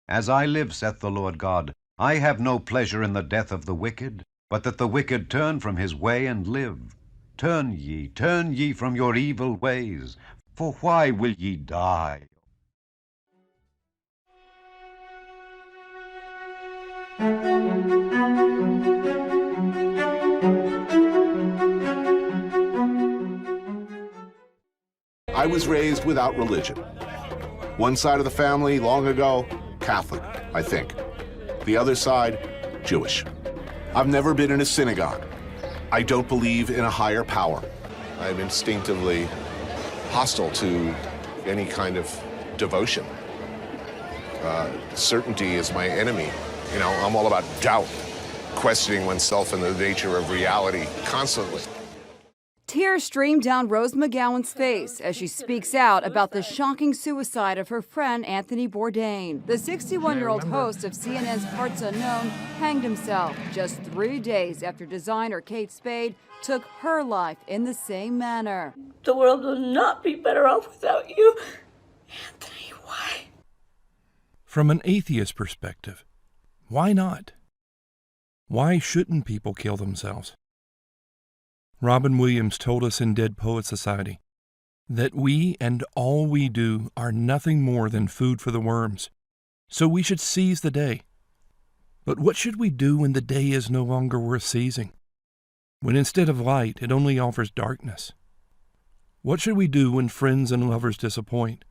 As I live, saith the Lord God, I have no pleasure in the death of the wicked, but that the wicked turn from his way and live. Turn ye from your evil ways, for why will ye die? I was raised without religion. One side of the family, long ago, Catholic, I think. The other side, Jewish. I've never been in a synagogue. I don't believe in a higher power. I'm instinctively hostile to any kind of devotion. Certainty is my enemy. You know, I'm all about doubt, questioning oneself and the nature of reality constantly. Tears stream down Rose McGowan's face as she speaks out about the shocking suicide of her friend Anthony Bourdain. The 61-year-old host of CNN's Parts Unknown hanged himself just 3 days after designer Kate Spade took her life in the same manner. The world will not be better off without you. Anthony, why? From an atheist perspective, why not? Why shouldn't people kill themselves? Robin Williams told us in Dead Poets Society that we and all we do are nothing more than food for the worms, so we should seize the day. But what should we do when the day is no longer worth seizing? When instead of light, it only offers darkness? What should we do when friends and lovers disappoint?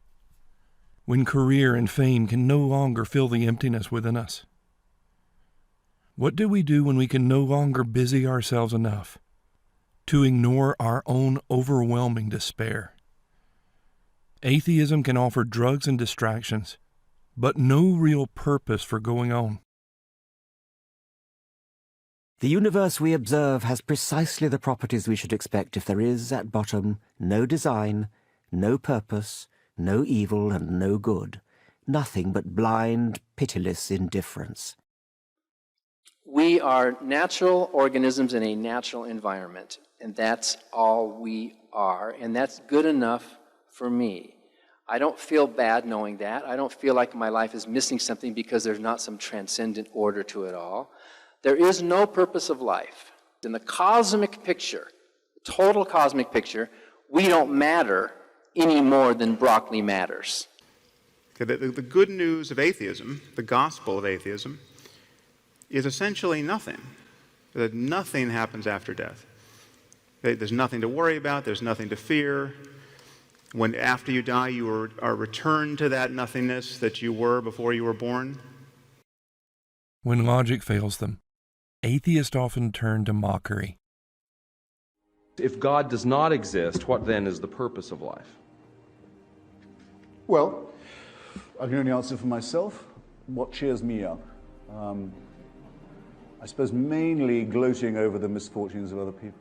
When career and fame can no longer fill the emptiness within us? What do we do when we can no longer busy ourselves enough to ignore our own overwhelming despair? Atheism can offer drugs and distractions, but no real purpose for going on. The universe we observe has precisely the properties we should expect if there is, at bottom, no design, no purpose, no evil and no good, nothing but blind, pitiless indifference. We are natural organisms in a natural environment, and that's all we are, and that's good enough for me. I don't feel bad knowing that. I don't feel like my life is missing something because there's not some transcendent order to it all. There is no purpose of life. In the cosmic picture, the total cosmic picture, we don't matter any more than broccoli matters. The good news of atheism, the gospel of atheism, is essentially nothing. That nothing happens after death. There's nothing to worry about, there's nothing to fear. When after you die, you are returned to that nothingness that you were before you were born. When logic fails them, atheists often turn to mockery. If God does not exist, what then is the purpose of life? Well, I can only answer for myself. What cheers me up? I suppose mainly gloating over the misfortunes of other people.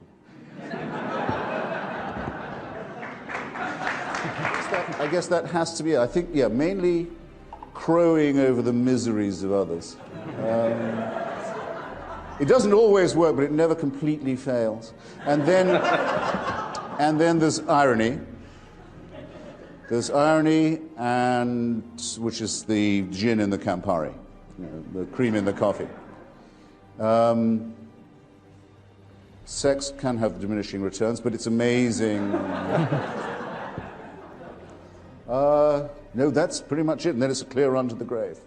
I guess that has to be it. I think, yeah, mainly crowing over the miseries of others. It doesn't always work, but it never completely fails. And then there's irony. There's irony, and which is the gin in the Campari, you know, the cream in the coffee. Sex can have diminishing returns, but it's amazing. No, that's pretty much it, and then it's a clear run to the grave.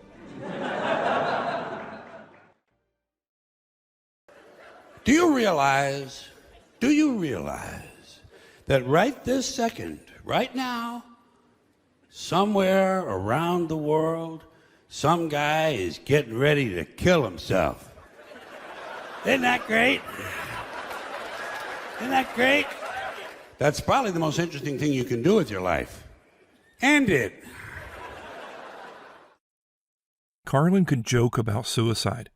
Do you realize that right this second, right now, somewhere around the world, some guy is getting ready to kill himself? Isn't that great? Isn't that great? That's probably the most interesting thing you can do with your life. End it. Carlin could joke about suicide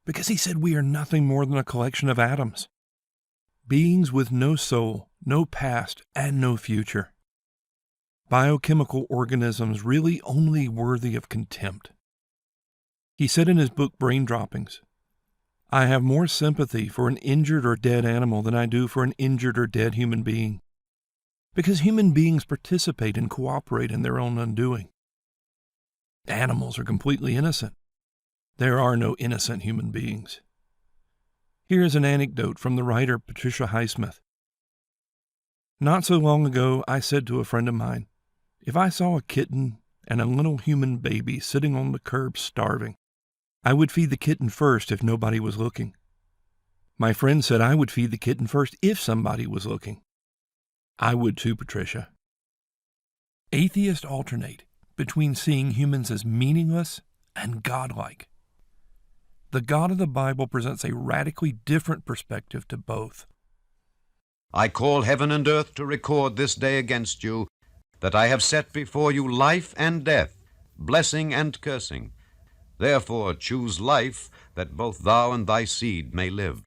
because he said we are nothing more than a collection of atoms, beings with no soul, no past, and no future. Biochemical organisms really only worthy of contempt. He said in his book Brain Droppings, I have more sympathy for an injured or dead animal than I do for an injured or dead human being, because human beings participate and cooperate in their own undoing. Animals are completely innocent. There are no innocent human beings. Here is an anecdote from the writer Patricia Highsmith. Not so long ago, I said to a friend of mine, if I saw a kitten and a little human baby sitting on the curb starving, I would feed the kitten first if nobody was looking. My friend said I would feed the kitten first if somebody was looking. I would too, Patricia. Atheists alternate between seeing humans as meaningless and godlike. The God of the Bible presents a radically different perspective to both. I call heaven and earth to record this day against you, that I have set before you life and death, blessing and cursing. Therefore choose life, that both thou and thy seed may live,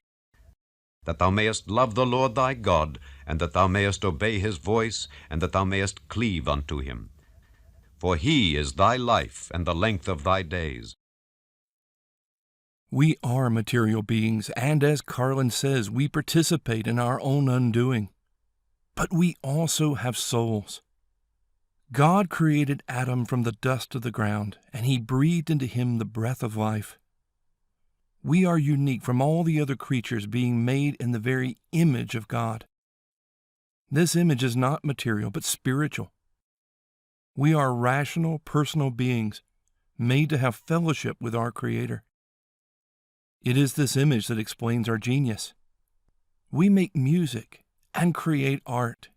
that thou mayest love the Lord thy God, and that thou mayest obey his voice, and that thou mayest cleave unto him. For he is thy life and the length of thy days. We are material beings, and as Carlin says, we participate in our own undoing. But we also have souls. God created Adam from the dust of the ground, and he breathed into him the breath of life. We are unique from all the other creatures, being made in the very image of God. This image is not material, but spiritual. We are rational, personal beings, made to have fellowship with our Creator. It is this image that explains our genius. We make music and create art.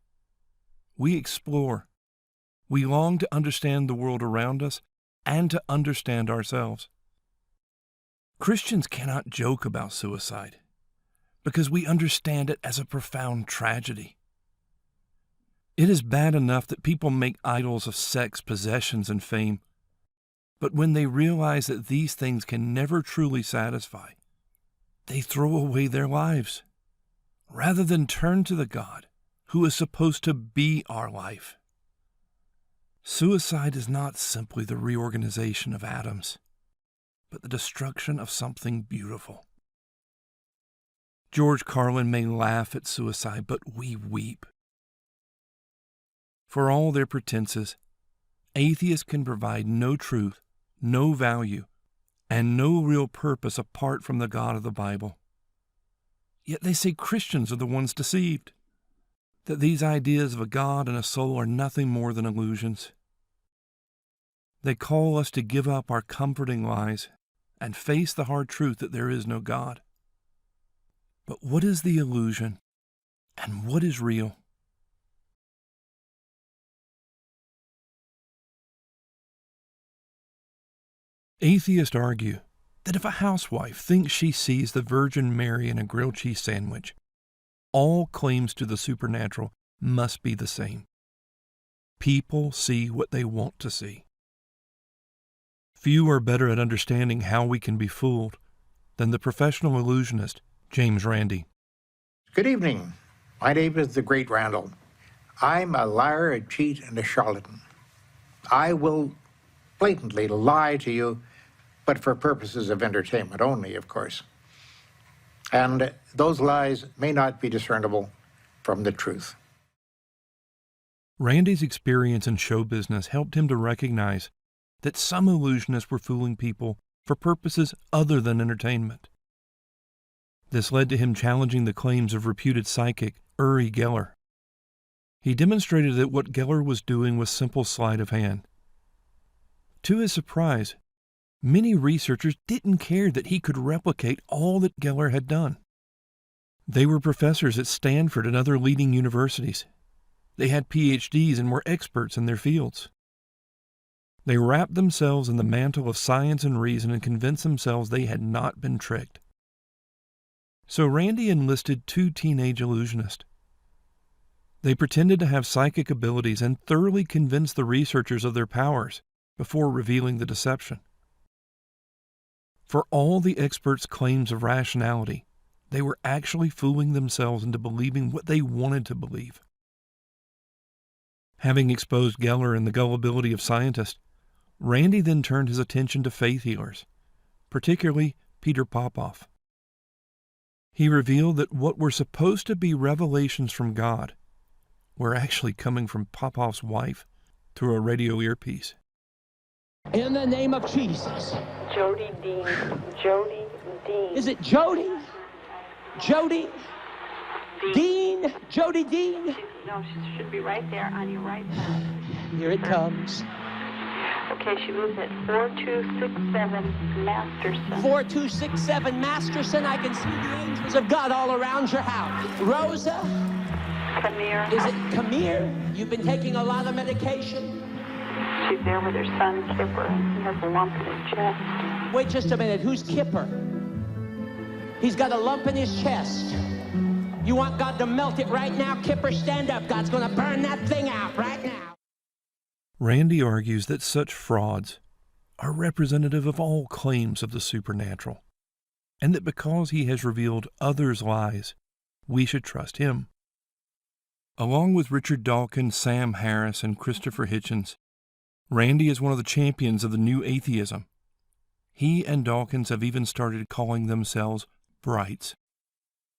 We explore. We long to understand the world around us and to understand ourselves. Christians cannot joke about suicide because we understand it as a profound tragedy. It is bad enough that people make idols of sex, possessions, and fame. But when they realize that these things can never truly satisfy, they throw away their lives, rather than turn to the God who is supposed to be our life. Suicide is not simply the reorganization of atoms, but the destruction of something beautiful. George Carlin may laugh at suicide, but we weep. For all their pretenses, atheists can provide no truth, no value, and no real purpose apart from the God of the Bible. Yet they say Christians are the ones deceived, that these ideas of a God and a soul are nothing more than illusions. They call us to give up our comforting lies and face the hard truth that there is no God. But what is the illusion, and what is real? Atheists argue that if a housewife thinks she sees the Virgin Mary in a grilled cheese sandwich, all claims to the supernatural must be the same. People see what they want to see. Few are better at understanding how we can be fooled than the professional illusionist, James Randi. Good evening. My name is the Great Randall. I'm a liar, a cheat, and a charlatan. I will blatantly lie to you, but for purposes of entertainment only, of course. And those lies may not be discernible from the truth. Randi's experience in show business helped him to recognize that some illusionists were fooling people for purposes other than entertainment. This led to him challenging the claims of reputed psychic Uri Geller. He demonstrated that what Geller was doing was simple sleight of hand. To his surprise, many researchers didn't care that he could replicate all that Geller had done. They were professors at Stanford and other leading universities. They had PhDs and were experts in their fields. They wrapped themselves in the mantle of science and reason and convinced themselves they had not been tricked. So Randi enlisted two teenage illusionists. They pretended to have psychic abilities and thoroughly convinced the researchers of their powers before revealing the deception. For all the experts' claims of rationality, they were actually fooling themselves into believing what they wanted to believe. Having exposed Geller and the gullibility of scientists, Randi then turned his attention to faith healers, particularly Peter Popoff. He revealed that what were supposed to be revelations from God were actually coming from Popoff's wife through a radio earpiece. In the name of Jesus. Jody Dean. Jody Dean. Is it Jody? Jody? Dean? Jody Dean? No, she should be right there on your right side. Here it comes. Okay, she lives at 4267 Masterson. 4267 Masterson. I can see the angels of God all around your house. Rosa? Come here. Is it Camille? You've been taking a lot of medication? She's there with her son, Kipper, and he has a lump in his chest. Wait just a minute. Who's Kipper? He's got a lump in his chest. You want God to melt it right now? Kipper, stand up. God's going to burn that thing out right now. Randy argues that such frauds are representative of all claims of the supernatural, and that because he has revealed others' lies, we should trust him. Along with Richard Dawkins, Sam Harris, and Christopher Hitchens, Randy is one of the champions of the new atheism. He and Dawkins have even started calling themselves brights.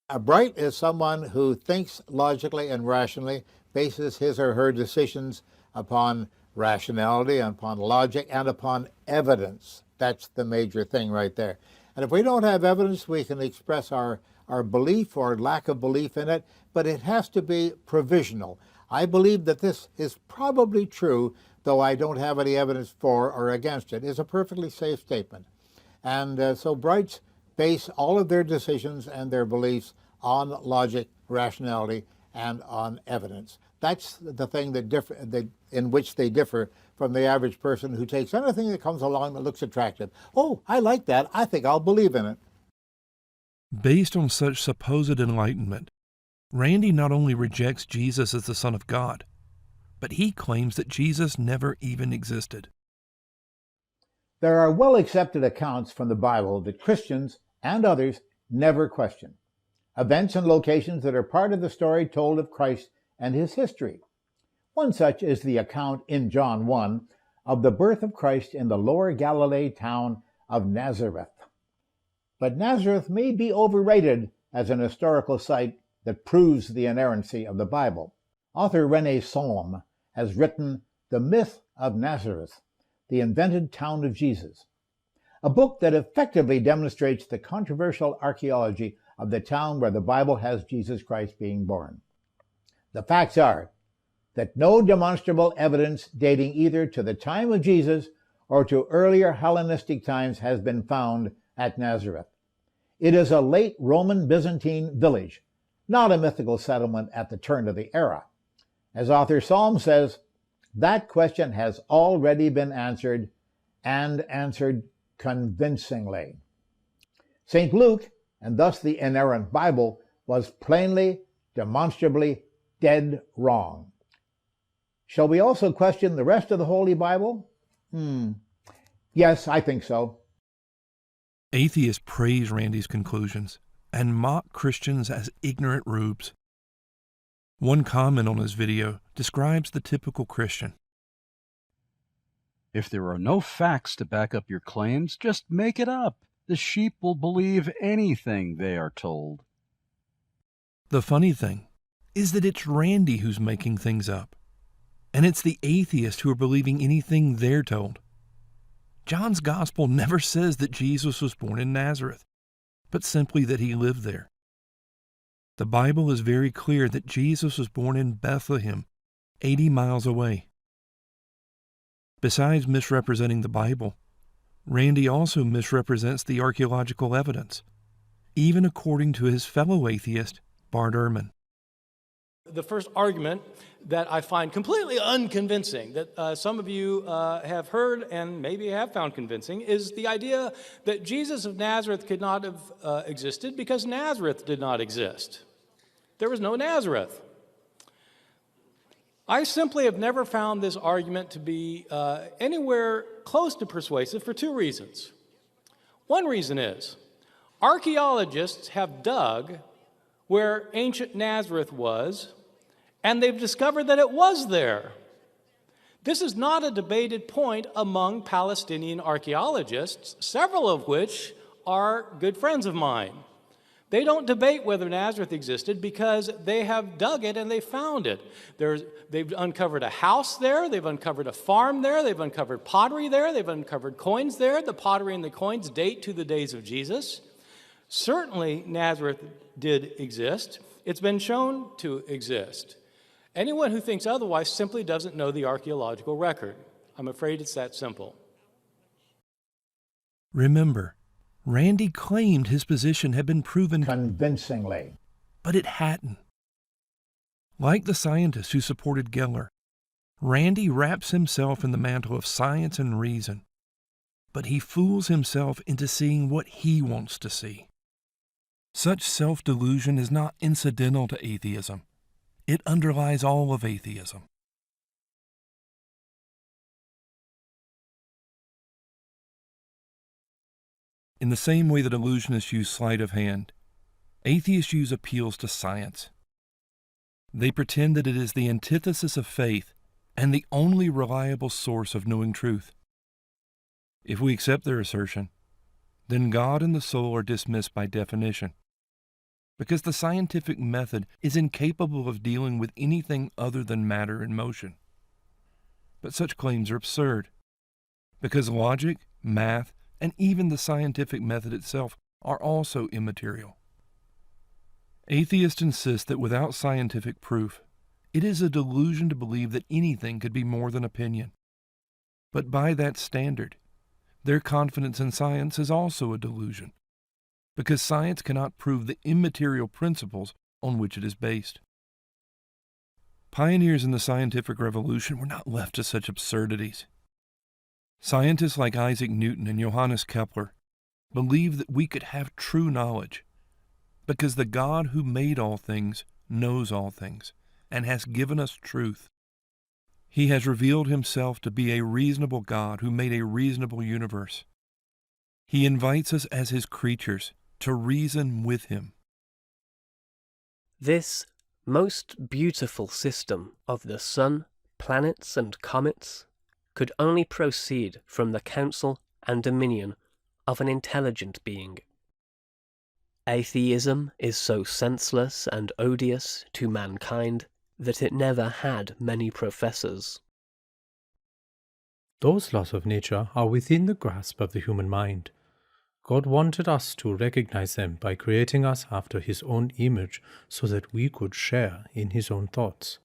A bright is someone who thinks logically and rationally, bases his or her decisions upon rationality, upon logic, and upon evidence. That's the major thing right there. And if we don't have evidence, we can express our belief or lack of belief in it, but it has to be provisional. I believe that this is probably true, though I don't have any evidence for or against it. It's a perfectly safe statement. And so Brights base all of their decisions and their beliefs on logic, rationality, and on evidence. That's the thing in which they differ from the average person who takes anything that comes along that looks attractive. Oh, I like that. I think I'll believe in it. Based on such supposed enlightenment, Randy not only rejects Jesus as the Son of God, but he claims that Jesus never even existed. There are well-accepted accounts from the Bible that Christians and others never question. Events and locations that are part of the story told of Christ and his history. One such is the account in John 1 of the birth of Christ in the lower Galilee town of Nazareth. But Nazareth may be overrated as an historical site that proves the inerrancy of the Bible. Author René Salm has written The Myth of Nazareth, the Invented Town of Jesus, a book that effectively demonstrates the controversial archaeology of the town where the Bible has Jesus Christ being born. The facts are that no demonstrable evidence dating either to the time of Jesus or to earlier Hellenistic times has been found at Nazareth. It is a late Roman Byzantine village, not a mythical settlement at the turn of the era. As author Psalm says, that question has already been answered, and answered convincingly. St. Luke, and thus the inerrant Bible, was plainly, demonstrably dead wrong. Shall we also question the rest of the Holy Bible? Yes, I think so. Atheists praise Randy's conclusions and mock Christians as ignorant rubes. One comment on his video describes the typical Christian. If there are no facts to back up your claims, just make it up. The sheep will believe anything they are told. The funny thing is that it's Randy who's making things up, and it's the atheists who are believing anything they're told. John's Gospel never says that Jesus was born in Nazareth, but simply that he lived there. The Bible is very clear that Jesus was born in Bethlehem, 80 miles away. Besides misrepresenting the Bible, Randy also misrepresents the archaeological evidence, even according to his fellow atheist, Bart Ehrman. The first argument that I find completely unconvincing, that some of you have heard and maybe have found convincing, is the idea that Jesus of Nazareth could not have existed because Nazareth did not exist. There was no Nazareth. I simply have never found this argument to be anywhere close to persuasive for two reasons. One reason is archaeologists have dug where ancient Nazareth was, and they've discovered that it was there. This is not a debated point among Palestinian archaeologists, several of which are good friends of mine. They don't debate whether Nazareth existed because they have dug it and they found it. They've uncovered a house there, they've uncovered a farm there, they've uncovered pottery there, they've uncovered coins there. The pottery and the coins date to the days of Jesus. Certainly, Nazareth did exist. It's been shown to exist. Anyone who thinks otherwise simply doesn't know the archaeological record. I'm afraid it's that simple. Remember, Randy claimed his position had been proven convincingly, but it hadn't. Like the scientists who supported Geller, Randy wraps himself in the mantle of science and reason, but he fools himself into seeing what he wants to see. Such self-delusion is not incidental to atheism. It underlies all of atheism. In the same way that illusionists use sleight of hand, atheists use appeals to science. They pretend that it is the antithesis of faith and the only reliable source of knowing truth. If we accept their assertion, then God and the soul are dismissed by definition, because the scientific method is incapable of dealing with anything other than matter in motion. But such claims are absurd, because logic, math, and even the scientific method itself are also immaterial. Atheists insist that without scientific proof, it is a delusion to believe that anything could be more than opinion. But by that standard, their confidence in science is also a delusion, because science cannot prove the immaterial principles on which it is based. Pioneers in the scientific revolution were not left to such absurdities. Scientists like Isaac Newton and Johannes Kepler believed that we could have true knowledge because the God who made all things knows all things and has given us truth. He has revealed himself to be a reasonable God who made a reasonable universe. He invites us as his creatures to reason with him. This most beautiful system of the sun, planets, and comets could only proceed from the counsel and dominion of an intelligent being. Atheism is so senseless and odious to mankind that it never had many professors. Those laws of nature are within the grasp of the human mind. God wanted us to recognize them by creating us after his own image so that we could share in his own thoughts.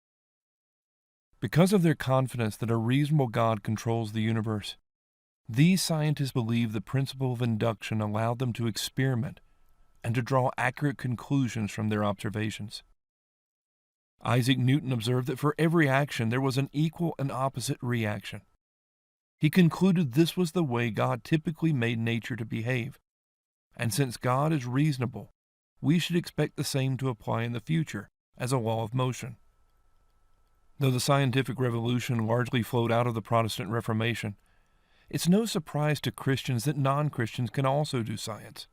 Because of their confidence that a reasonable God controls the universe, these scientists believe the principle of induction allowed them to experiment and to draw accurate conclusions from their observations. Isaac Newton observed that for every action there was an equal and opposite reaction. He concluded this was the way God typically made nature to behave, and since God is reasonable, we should expect the same to apply in the future as a law of motion. Though the scientific revolution largely flowed out of the Protestant Reformation, it's no surprise to Christians that non-Christians can also do science,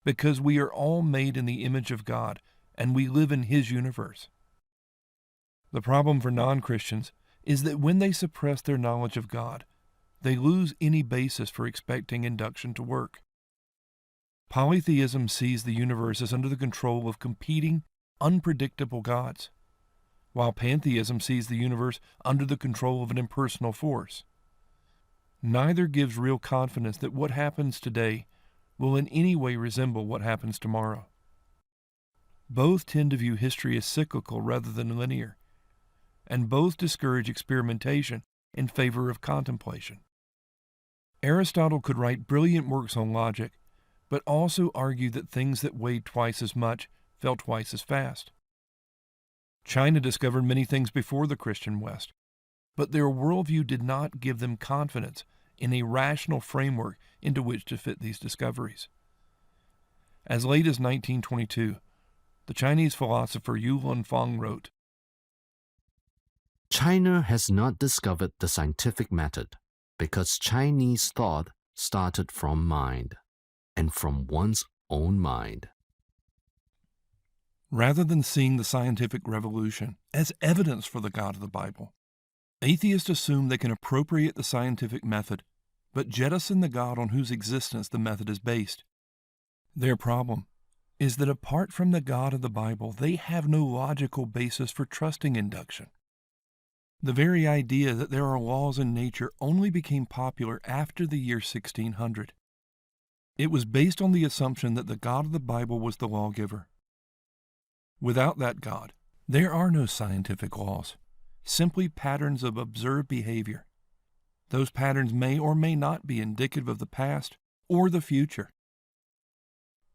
because we are all made in the image of God and we live in his universe. The problem for non-Christians is that when they suppress their knowledge of God, they lose any basis for expecting induction to work. Polytheism sees the universe as under the control of competing, unpredictable gods, while pantheism sees the universe under the control of an impersonal force. Neither gives real confidence that what happens today will in any way resemble what happens tomorrow. Both tend to view history as cyclical rather than linear, and both discourage experimentation in favor of contemplation. Aristotle could write brilliant works on logic, but also argue that things that weighed twice as much fell twice as fast. China discovered many things before the Christian West, but their worldview did not give them confidence in a rational framework into which to fit these discoveries. As late as 1922, the Chinese philosopher Yu Lunfang wrote, China has not discovered the scientific method because Chinese thought started from mind, and from one's own mind. Rather than seeing the scientific revolution as evidence for the God of the Bible, atheists assume they can appropriate the scientific method, but jettison the God on whose existence the method is based. Their problem is that apart from the God of the Bible, they have no logical basis for trusting induction. The very idea that there are laws in nature only became popular after the year 1600. It was based on the assumption that the God of the Bible was the lawgiver. Without that God, there are no scientific laws, simply patterns of observed behavior. Those patterns may or may not be indicative of the past or the future.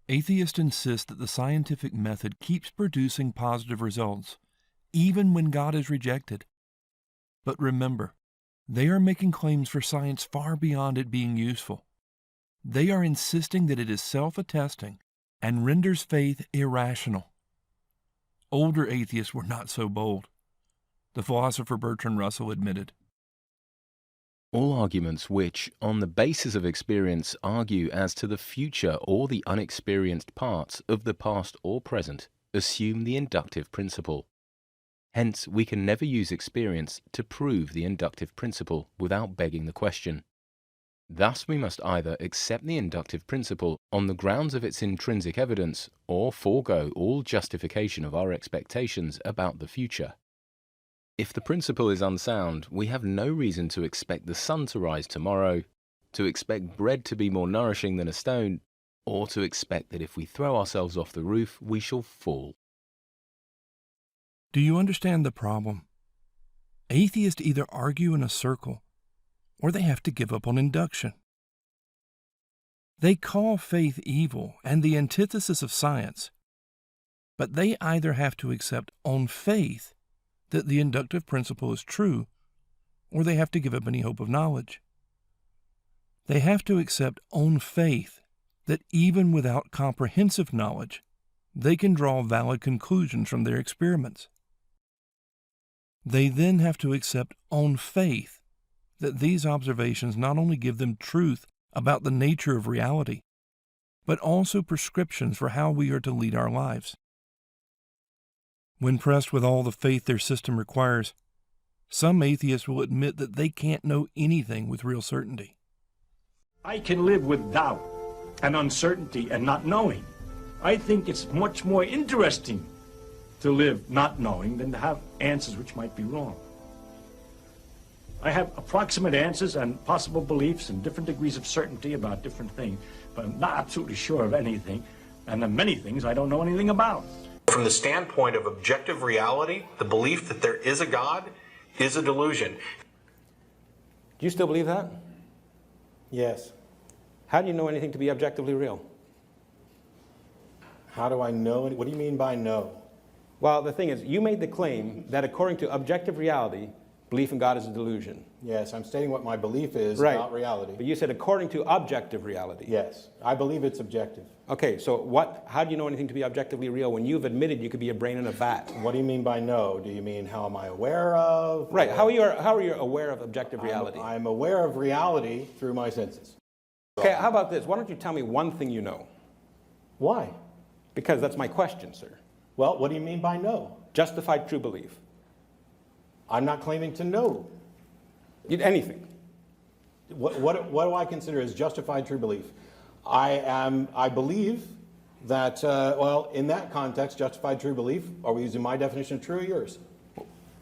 Atheists insist that the scientific method keeps producing positive results, even when God is rejected. But remember, they are making claims for science far beyond it being useful. They are insisting that it is self-attesting and renders faith irrational. Older atheists were not so bold. The philosopher Bertrand Russell admitted, "All arguments which, on the basis of experience, argue as to the future or the unexperienced parts of the past or present, assume the inductive principle. Hence, we can never use experience to prove the inductive principle without begging the question. Thus, we must either accept the inductive principle on the grounds of its intrinsic evidence or forego all justification of our expectations about the future. If the principle is unsound, we have no reason to expect the sun to rise tomorrow, to expect bread to be more nourishing than a stone, or to expect that if we throw ourselves off the roof, we shall fall." Do you understand the problem? Atheists either argue in a circle, or they have to give up on induction. They call faith evil and the antithesis of science, but they either have to accept on faith that the inductive principle is true, or they have to give up any hope of knowledge. They have to accept on faith that even without comprehensive knowledge, they can draw valid conclusions from their experiments. They then have to accept on faith that these observations not only give them truth about the nature of reality, but also prescriptions for how we are to lead our lives. When pressed with all the faith their system requires, some atheists will admit that they can't know anything with real certainty. I can live with doubt and uncertainty and not knowing. I think it's much more interesting to live not knowing than to have answers which might be wrong. I have approximate answers and possible beliefs and different degrees of certainty about different things, but I'm not absolutely sure of anything, and there are many things I don't know anything about. From the standpoint of objective reality, the belief that there is a God is a delusion. Do you still believe that? Yes. How do you know anything to be objectively real? How do I know? What do you mean by know? Well, the thing is, you made the claim that according to objective reality, belief in God is a delusion. Yes, I'm stating what my belief is Right. about reality. But you said according to objective reality. Yes, I believe it's objective. Okay, so how do you know anything to be objectively real when you've admitted you could be a brain in a vat? What do you mean by know? Do you mean how am I aware of? Right, how are you aware of objective reality? I'm aware of reality through my senses. Okay, how about this? Why don't you tell me one thing you know? Why? Because that's my question, sir. Well, what do you mean by know? Justified true belief. I'm not claiming to know. Anything. What do I consider as justified true belief? I believe that, well, in that context, justified true belief, are we using my definition of true or yours?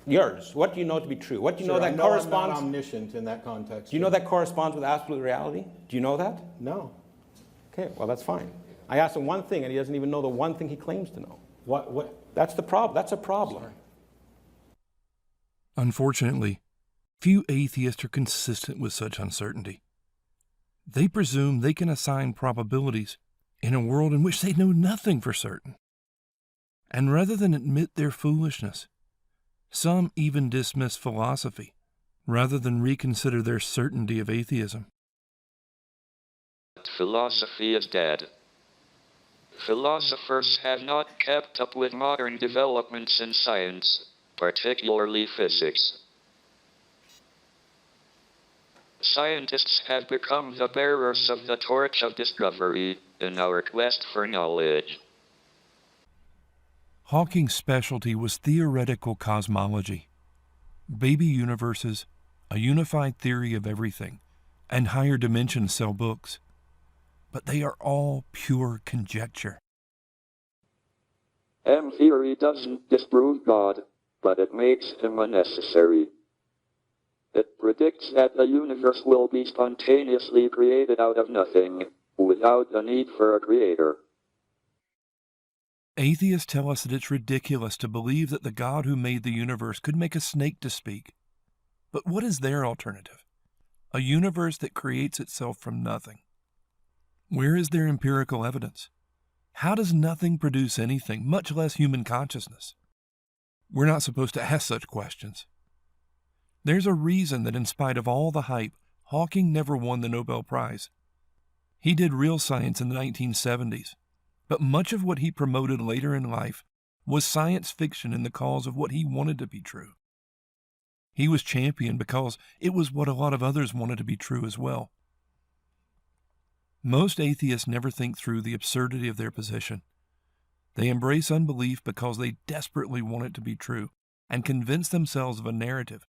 Yours. What do you know to be true? What do you know that I'm corresponds? not omniscient in that context. Do you know that corresponds with absolute reality? Do you know that? No. Okay, well, that's fine. I asked him one thing, and he doesn't even know the one thing he claims to know. What? That's the problem. That's a problem. Sorry. Unfortunately, few atheists are consistent with such uncertainty. They presume they can assign probabilities in a world in which they know nothing for certain. And rather than admit their foolishness, some even dismiss philosophy rather than reconsider their certainty of atheism. Philosophy is dead. Philosophers have not kept up with modern developments in science, particularly physics. Scientists have become the bearers of the torch of discovery in our quest for knowledge. Hawking's specialty was theoretical cosmology, baby universes, a unified theory of everything, and higher dimensions sell books. But they are all pure conjecture. M-theory doesn't disprove God, but it makes him unnecessary. It predicts that the universe will be spontaneously created out of nothing, without the need for a creator. Atheists tell us that it's ridiculous to believe that the God who made the universe could make a snake to speak. But what is their alternative? A universe that creates itself from nothing. Where is their empirical evidence? How does nothing produce anything, much less human consciousness? We're not supposed to ask such questions. There's a reason that in spite of all the hype, Hawking never won the Nobel Prize. He did real science in the 1970s, but much of what he promoted later in life was science fiction in the cause of what he wanted to be true. He was championed because it was what a lot of others wanted to be true as well. Most atheists never think through the absurdity of their position. They embrace unbelief because they desperately want it to be true and convince themselves of a narrative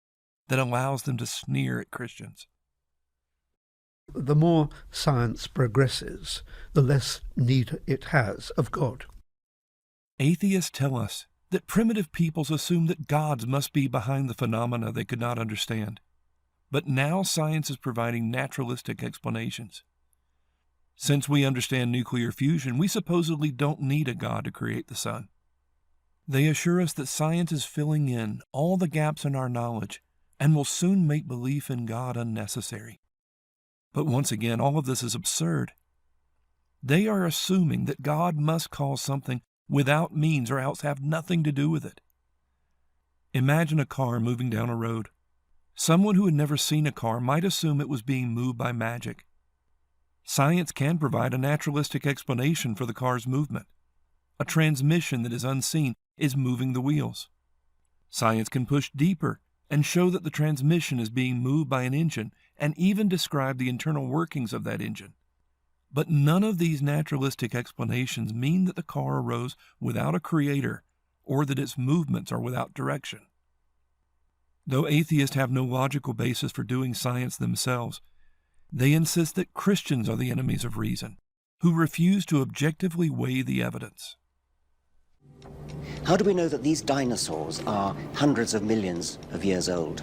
that allows them to sneer at Christians. The more science progresses, the less need it has of God. Atheists tell us that primitive peoples assumed that gods must be behind the phenomena they could not understand. But now science is providing naturalistic explanations. Since we understand nuclear fusion, we supposedly don't need a god to create the sun. They assure us that science is filling in all the gaps in our knowledge and will soon make belief in God unnecessary. But once again, all of this is absurd. They are assuming that God must cause something without means or else have nothing to do with it. Imagine a car moving down a road. Someone who had never seen a car might assume it was being moved by magic. Science can provide a naturalistic explanation for the car's movement. A transmission that is unseen is moving the wheels. Science can push deeper and show that the transmission is being moved by an engine and even describe the internal workings of that engine. But none of these naturalistic explanations mean that the car arose without a creator or that its movements are without direction. Though atheists have no logical basis for doing science themselves, they insist that Christians are the enemies of reason, who refuse to objectively weigh the evidence. How do we know that these dinosaurs are hundreds of millions of years old?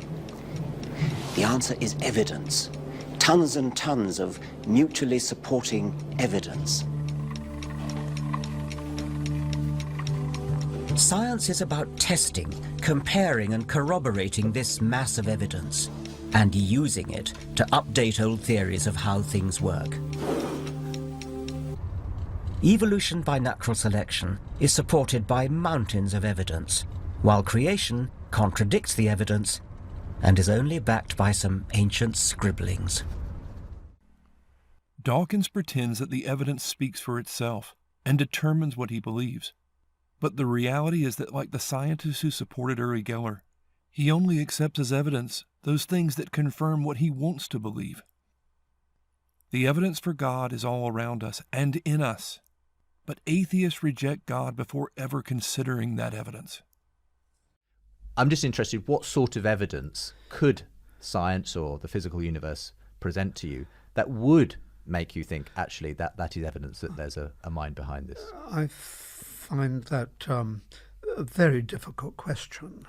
The answer is evidence. Tons and tons of mutually supporting evidence. Science is about testing, comparing and corroborating this mass of evidence, and using it to update old theories of how things work. Evolution by natural selection is supported by mountains of evidence, while creation contradicts the evidence and is only backed by some ancient scribblings. Dawkins pretends that the evidence speaks for itself and determines what he believes. But the reality is that, like the scientists who supported Uri Geller, he only accepts as evidence those things that confirm what he wants to believe. The evidence for God is all around us and in us, but atheists reject God before ever considering that evidence. I'm just interested, what sort of evidence could science or the physical universe present to you that would make you think, actually, that is evidence that there's a mind behind this? I find that a very difficult question.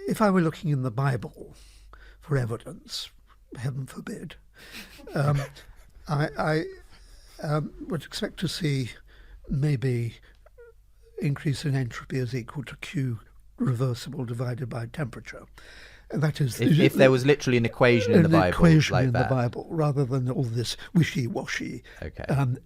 If I were looking in the Bible for evidence, heaven forbid, I would expect to see maybe increase in entropy is equal to Q reversible divided by temperature. And that is, if there was literally an equation in the Bible, equation like in that. the Bible, rather than all this wishy-washy,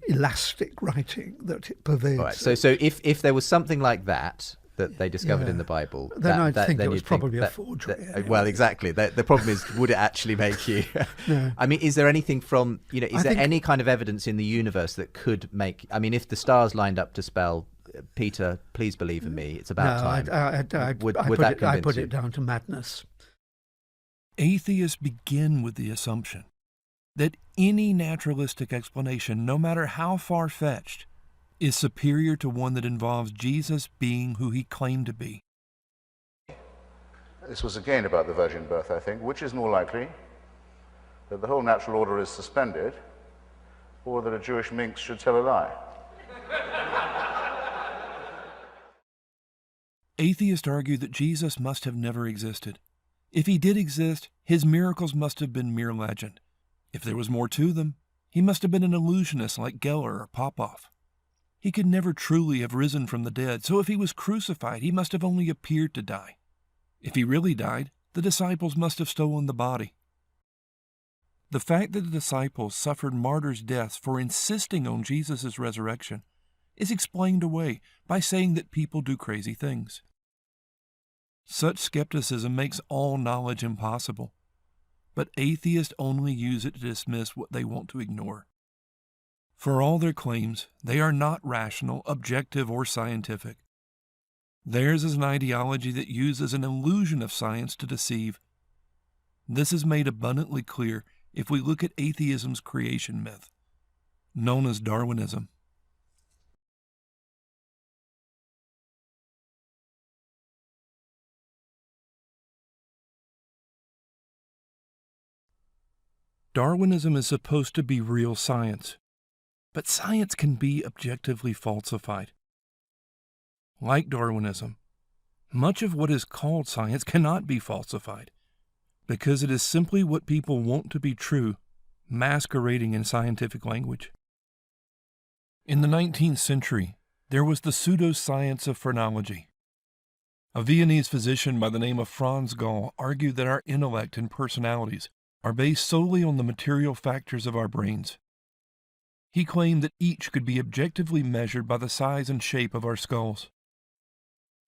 elastic writing that it pervades. All right. So if there was something like that they discovered in the Bible, then I'd think it was probably a forgery. Well, exactly. The problem is, would it actually make you? No. I mean, is there anything from is there any kind of evidence in the universe that could make? I mean, if the stars lined up to spell, Peter, please believe in me, it's about time. I put it down to madness. Atheists begin with the assumption that any naturalistic explanation, no matter how far-fetched, is superior to one that involves Jesus being who he claimed to be. This was again about the virgin birth, I think. Which is more likely, that the whole natural order is suspended, or that a Jewish minx should tell a lie? Atheists argue that Jesus must have never existed. If he did exist, his miracles must have been mere legend. If there was more to them, he must have been an illusionist like Geller or Popov. He could never truly have risen from the dead, so if he was crucified, he must have only appeared to die. If he really died, the disciples must have stolen the body. The fact that the disciples suffered martyrs' deaths for insisting on Jesus' resurrection is explained away by saying that people do crazy things. Such skepticism makes all knowledge impossible, but atheists only use it to dismiss what they want to ignore. For all their claims, they are not rational, objective, or scientific. Theirs is an ideology that uses an illusion of science to deceive. This is made abundantly clear if we look at atheism's creation myth, known as Darwinism. Darwinism is supposed to be real science, but science can be objectively falsified. Like Darwinism, much of what is called science cannot be falsified, because it is simply what people want to be true, masquerading in scientific language. In the 19th century, there was the pseudoscience of phrenology. A Viennese physician by the name of Franz Gall argued that our intellect and personalities are based solely on the material factors of our brains. He claimed that each could be objectively measured by the size and shape of our skulls.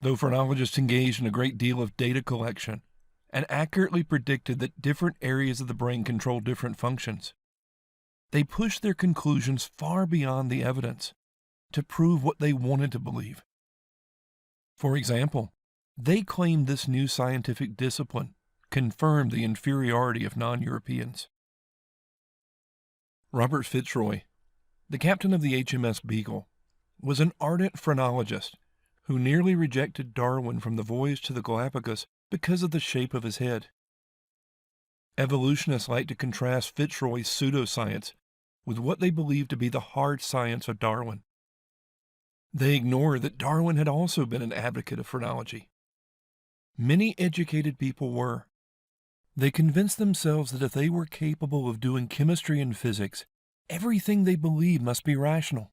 Though phrenologists engaged in a great deal of data collection and accurately predicted that different areas of the brain control different functions, they pushed their conclusions far beyond the evidence to prove what they wanted to believe. For example, they claimed this new scientific discipline confirmed the inferiority of non-Europeans. Robert Fitzroy, the captain of the HMS Beagle, was an ardent phrenologist who nearly rejected Darwin from the voyage to the Galapagos because of the shape of his head. Evolutionists like to contrast Fitzroy's pseudoscience with what they believe to be the hard science of Darwin. They ignore that Darwin had also been an advocate of phrenology. Many educated people were. They convinced themselves that if they were capable of doing chemistry and physics, everything they believed must be rational.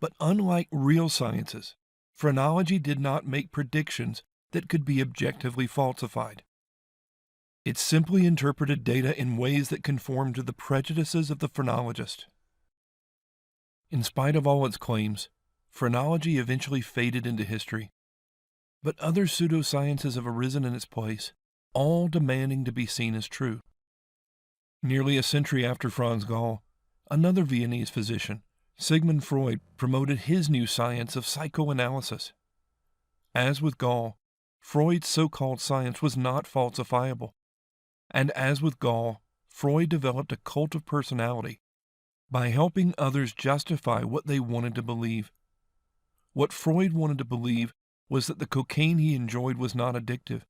But unlike real sciences, phrenology did not make predictions that could be objectively falsified. It simply interpreted data in ways that conformed to the prejudices of the phrenologist. In spite of all its claims, phrenology eventually faded into history, but other pseudosciences have arisen in its place, all demanding to be seen as true. Nearly a century after Franz Gall, another Viennese physician, Sigmund Freud, promoted his new science of psychoanalysis. As with Gall, Freud's so-called science was not falsifiable. And as with Gall, Freud developed a cult of personality by helping others justify what they wanted to believe. What Freud wanted to believe was that the cocaine he enjoyed was not addictive,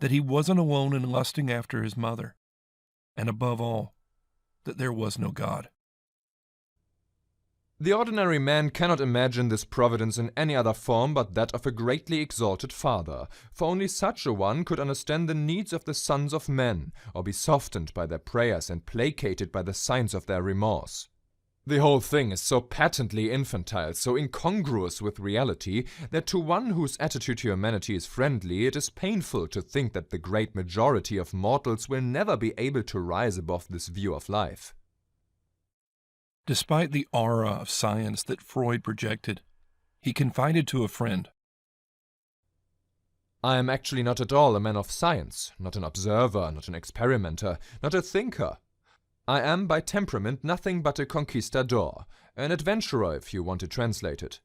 that he wasn't alone in lusting after his mother, and above all, that there was no God. The ordinary man cannot imagine this providence in any other form but that of a greatly exalted Father, for only such a one could understand the needs of the sons of men, or be softened by their prayers and placated by the signs of their remorse. The whole thing is so patently infantile, so incongruous with reality, that to one whose attitude to humanity is friendly, it is painful to think that the great majority of mortals will never be able to rise above this view of life. Despite the aura of science that Freud projected, he confided to a friend, I am actually not at all a man of science, not an observer, not an experimenter, not a thinker. I am by temperament nothing but a conquistador, an adventurer if you want to translate it,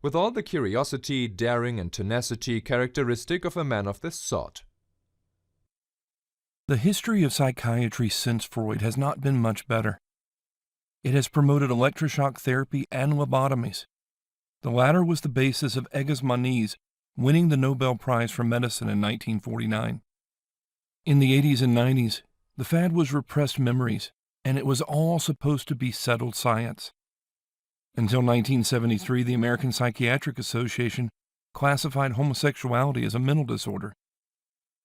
with all the curiosity, daring and tenacity characteristic of a man of this sort. The history of psychiatry since Freud has not been much better. It has promoted electroshock therapy and lobotomies. The latter was the basis of Egas Moniz winning the Nobel Prize for Medicine in 1949. In the 80s and 90s, the fad was repressed memories, and it was all supposed to be settled science. Until 1973, the American Psychiatric Association classified homosexuality as a mental disorder.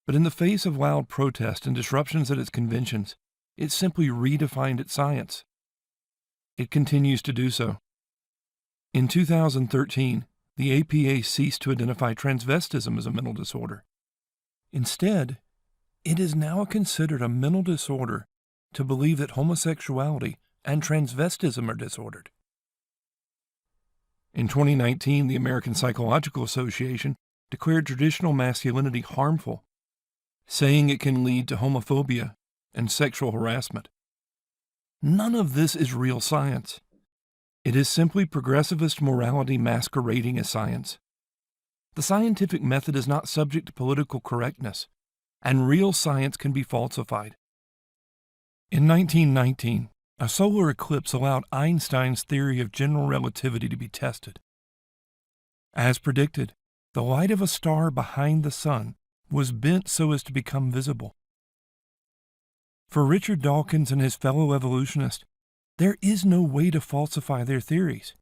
But in the face of loud protest and disruptions at its conventions, it simply redefined its science. It continues to do so. In 2013, the APA ceased to identify transvestism as a mental disorder. Instead, it is now considered a mental disorder to believe that homosexuality and transvestism are disordered. In 2019, the American Psychological Association declared traditional masculinity harmful, saying it can lead to homophobia and sexual harassment. None of this is real science. It is simply progressivist morality masquerading as science. The scientific method is not subject to political correctness, and real science can be falsified. In 1919, a solar eclipse allowed Einstein's theory of general relativity to be tested. As predicted, the light of a star behind the sun was bent so as to become visible. For Richard Dawkins and his fellow evolutionists, there is no way to falsify their theories,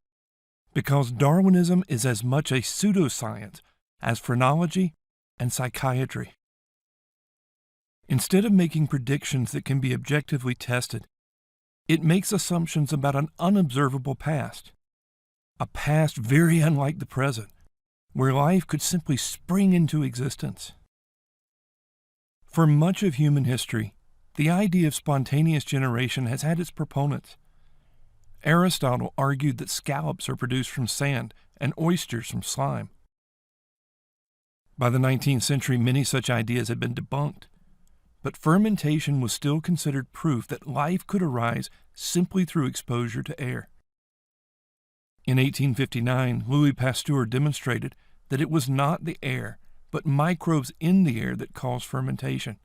because Darwinism is as much a pseudoscience as phrenology and psychiatry. Instead of making predictions that can be objectively tested, it makes assumptions about an unobservable past, a past very unlike the present, where life could simply spring into existence. For much of human history, the idea of spontaneous generation has had its proponents. Aristotle argued that scallops are produced from sand and oysters from slime. By the 19th century, many such ideas had been debunked, but fermentation was still considered proof that life could arise simply through exposure to air. In 1859, Louis Pasteur demonstrated that it was not the air, but microbes in the air that caused fermentation.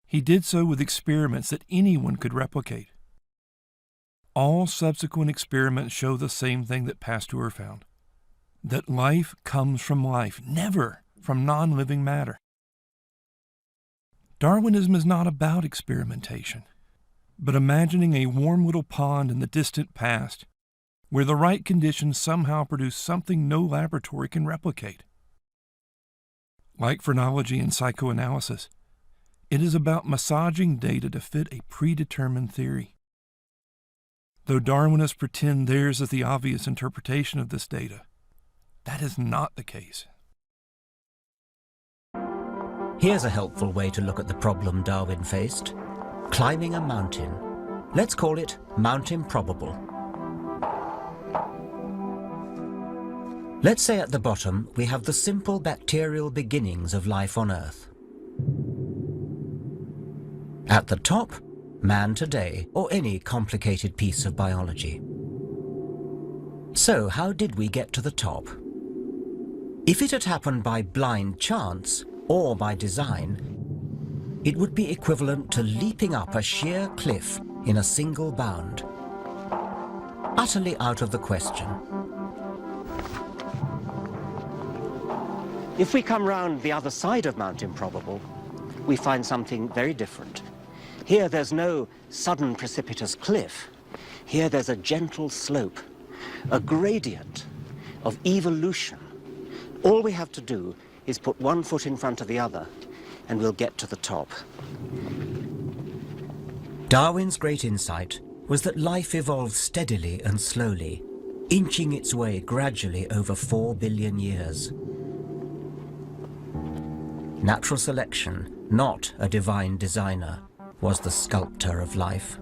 He did so with experiments that anyone could replicate. All subsequent experiments show the same thing that Pasteur found, that life comes from life, never from non-living matter. Darwinism is not about experimentation, but imagining a warm little pond in the distant past where the right conditions somehow produce something no laboratory can replicate. Like phrenology and psychoanalysis, it is about massaging data to fit a predetermined theory. Though Darwinists pretend theirs is the obvious interpretation of this data, that is not the case. Here's a helpful way to look at the problem Darwin faced. Climbing a mountain. Let's call it Mount Improbable. Let's say at the bottom we have the simple bacterial beginnings of life on Earth. At the top, man today, or any complicated piece of biology. So how did we get to the top? If it had happened by blind chance, or by design, it would be equivalent to leaping up a sheer cliff in a single bound. Utterly out of the question. If we come round the other side of Mount Improbable, we find something very different. Here there's no sudden precipitous cliff. Here there's a gentle slope, a gradient of evolution. All we have to do is put one foot in front of the other, and we'll get to the top. Darwin's great insight was that life evolved steadily and slowly, inching its way gradually over 4 billion years. Natural selection, not a divine designer, was the sculptor of life.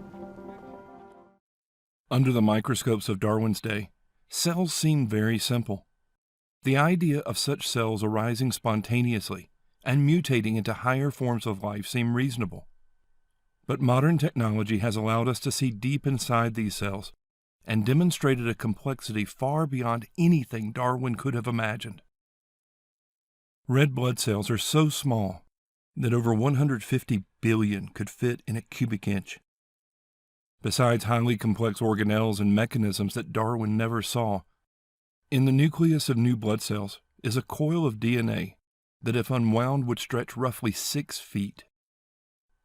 Under the microscopes of Darwin's day, cells seemed very simple. The idea of such cells arising spontaneously and mutating into higher forms of life seemed reasonable. But modern technology has allowed us to see deep inside these cells and demonstrated a complexity far beyond anything Darwin could have imagined. Red blood cells are so small that over 150 billion could fit in a cubic inch. Besides highly complex organelles and mechanisms that Darwin never saw, in the nucleus of new blood cells is a coil of DNA that, if unwound, would stretch roughly 6 feet.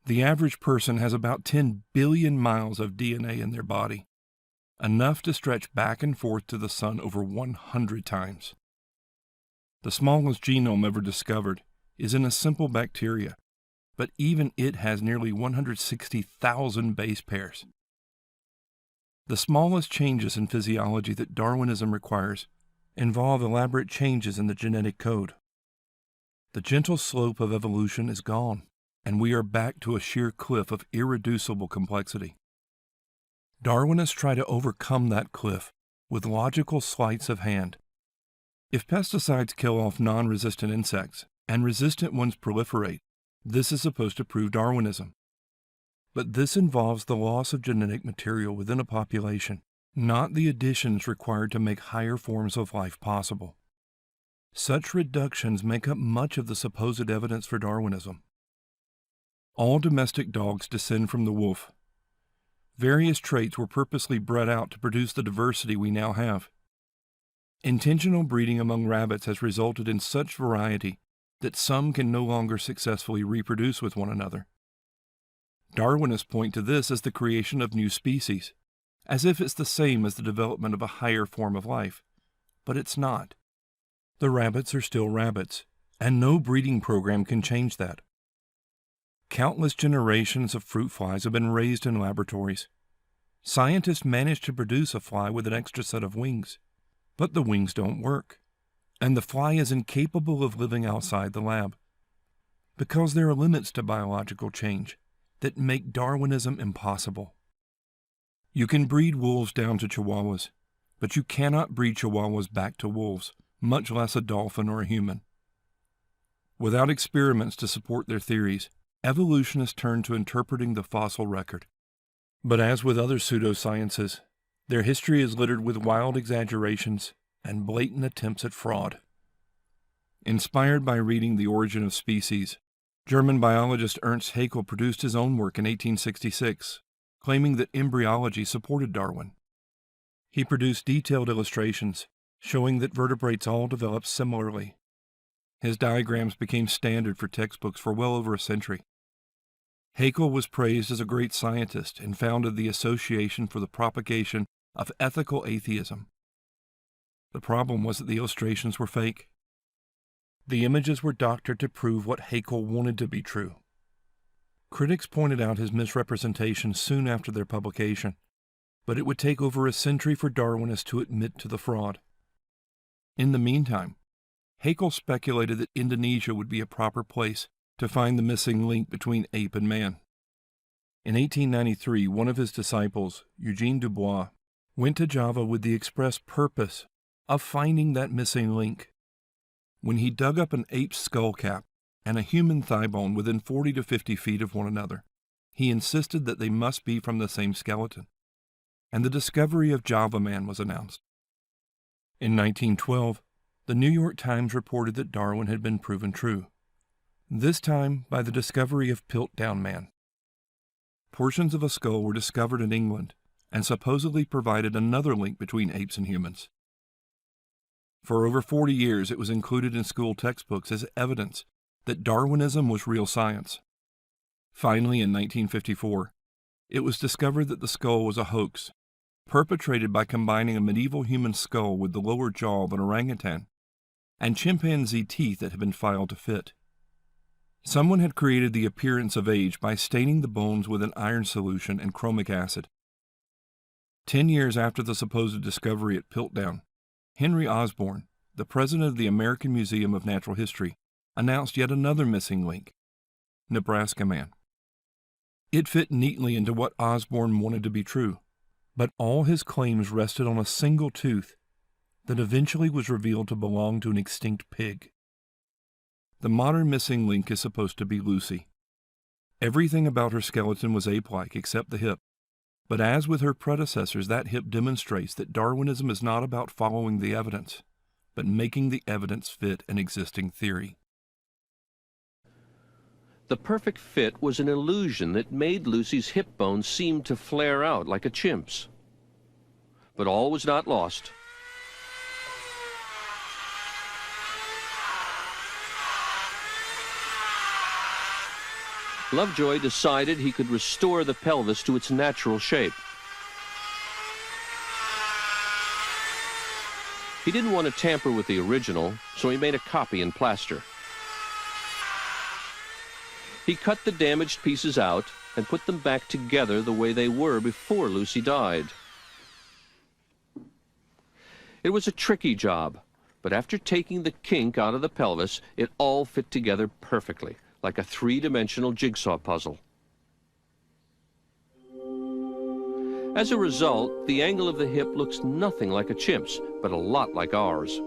The average person has about 10 billion miles of DNA in their body, enough to stretch back and forth to the sun over 100 times. The smallest genome ever discovered is in a simple bacteria, but even it has nearly 160,000 base pairs. The smallest changes in physiology that Darwinism requires involve elaborate changes in the genetic code. The gentle slope of evolution is gone, and we are back to a sheer cliff of irreducible complexity. Darwinists try to overcome that cliff with logical sleights of hand. If pesticides kill off non-resistant insects and resistant ones proliferate, this is supposed to prove Darwinism. But this involves the loss of genetic material within a population, not the additions required to make higher forms of life possible. Such reductions make up much of the supposed evidence for Darwinism. All domestic dogs descend from the wolf. Various traits were purposely bred out to produce the diversity we now have. Intentional breeding among rabbits has resulted in such variety that some can no longer successfully reproduce with one another. Darwinists point to this as the creation of new species, as if it's the same as the development of a higher form of life. But it's not. The rabbits are still rabbits, and no breeding program can change that. Countless generations of fruit flies have been raised in laboratories. Scientists managed to produce a fly with an extra set of wings, but the wings don't work, and the fly is incapable of living outside the lab, because there are limits to biological change that make Darwinism impossible. You can breed wolves down to chihuahuas, but you cannot breed chihuahuas back to wolves, much less a dolphin or a human. Without experiments to support their theories, evolutionists turn to interpreting the fossil record. But as with other pseudosciences, their history is littered with wild exaggerations and blatant attempts at fraud. Inspired by reading The Origin of Species, German biologist Ernst Haeckel produced his own work in 1866, claiming that embryology supported Darwin. He produced detailed illustrations showing that vertebrates all developed similarly. His diagrams became standard for textbooks for well over a century. Haeckel was praised as a great scientist and founded the Association for the Propagation of Ethical Atheism. The problem was that the illustrations were fake. The images were doctored to prove what Haeckel wanted to be true. Critics pointed out his misrepresentations soon after their publication, but it would take over a century for Darwinists to admit to the fraud. In the meantime, Haeckel speculated that Indonesia would be a proper place to find the missing link between ape and man. In 1893, one of his disciples, Eugene Dubois, went to Java with the express purpose of finding that missing link. When he dug up an ape's skull cap and a human thigh bone within 40 to 50 feet of one another, he insisted that they must be from the same skeleton, and the discovery of Java Man was announced. In 1912, the New York Times reported that Darwin had been proven true, this time by the discovery of Piltdown Man. Portions of a skull were discovered in England and supposedly provided another link between apes and humans. For over 40 years, it was included in school textbooks as evidence that Darwinism was real science. Finally, in 1954, it was discovered that the skull was a hoax, perpetrated by combining a medieval human skull with the lower jaw of an orangutan and chimpanzee teeth that had been filed to fit. Someone had created the appearance of age by staining the bones with an iron solution and chromic acid. 10 years after the supposed discovery at Piltdown, Henry Osborn, the president of the American Museum of Natural History, announced yet another missing link, Nebraska Man. It fit neatly into what Osborn wanted to be true, but all his claims rested on a single tooth that eventually was revealed to belong to an extinct pig. The modern missing link is supposed to be Lucy. Everything about her skeleton was ape-like except the hip. But as with her predecessors, that hip demonstrates that Darwinism is not about following the evidence, but making the evidence fit an existing theory. The perfect fit was an illusion that made Lucy's hip bones seem to flare out like a chimp's. But all was not lost. Lovejoy decided he could restore the pelvis to its natural shape. He didn't want to tamper with the original, so he made a copy in plaster. He cut the damaged pieces out and put them back together the way they were before Lucy died. It was a tricky job, but after taking the kink out of the pelvis, it all fit together perfectly, like a three-dimensional jigsaw puzzle. As a result, the angle of the hip looks nothing like a chimp's, but a lot like ours.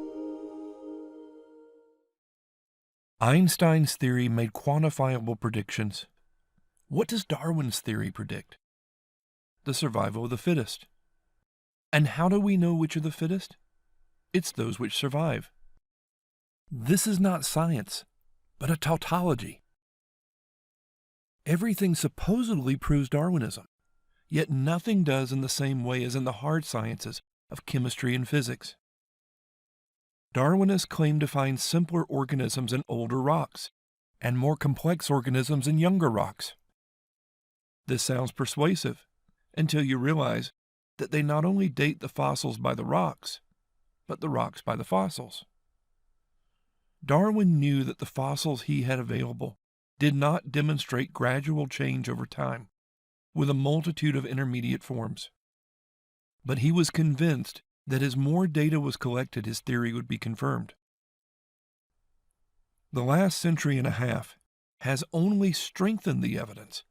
Einstein's theory made quantifiable predictions. What does Darwin's theory predict? The survival of the fittest. And how do we know which are the fittest? It's those which survive. This is not science, but a tautology. Everything supposedly proves Darwinism, yet nothing does in the same way as in the hard sciences of chemistry and physics. Darwinists claim to find simpler organisms in older rocks and more complex organisms in younger rocks. This sounds persuasive until you realize that they not only date the fossils by the rocks, but the rocks by the fossils. Darwin knew that the fossils he had available did not demonstrate gradual change over time, with a multitude of intermediate forms. But he was convinced that as more data was collected, his theory would be confirmed. The last century and a half has only strengthened the evidence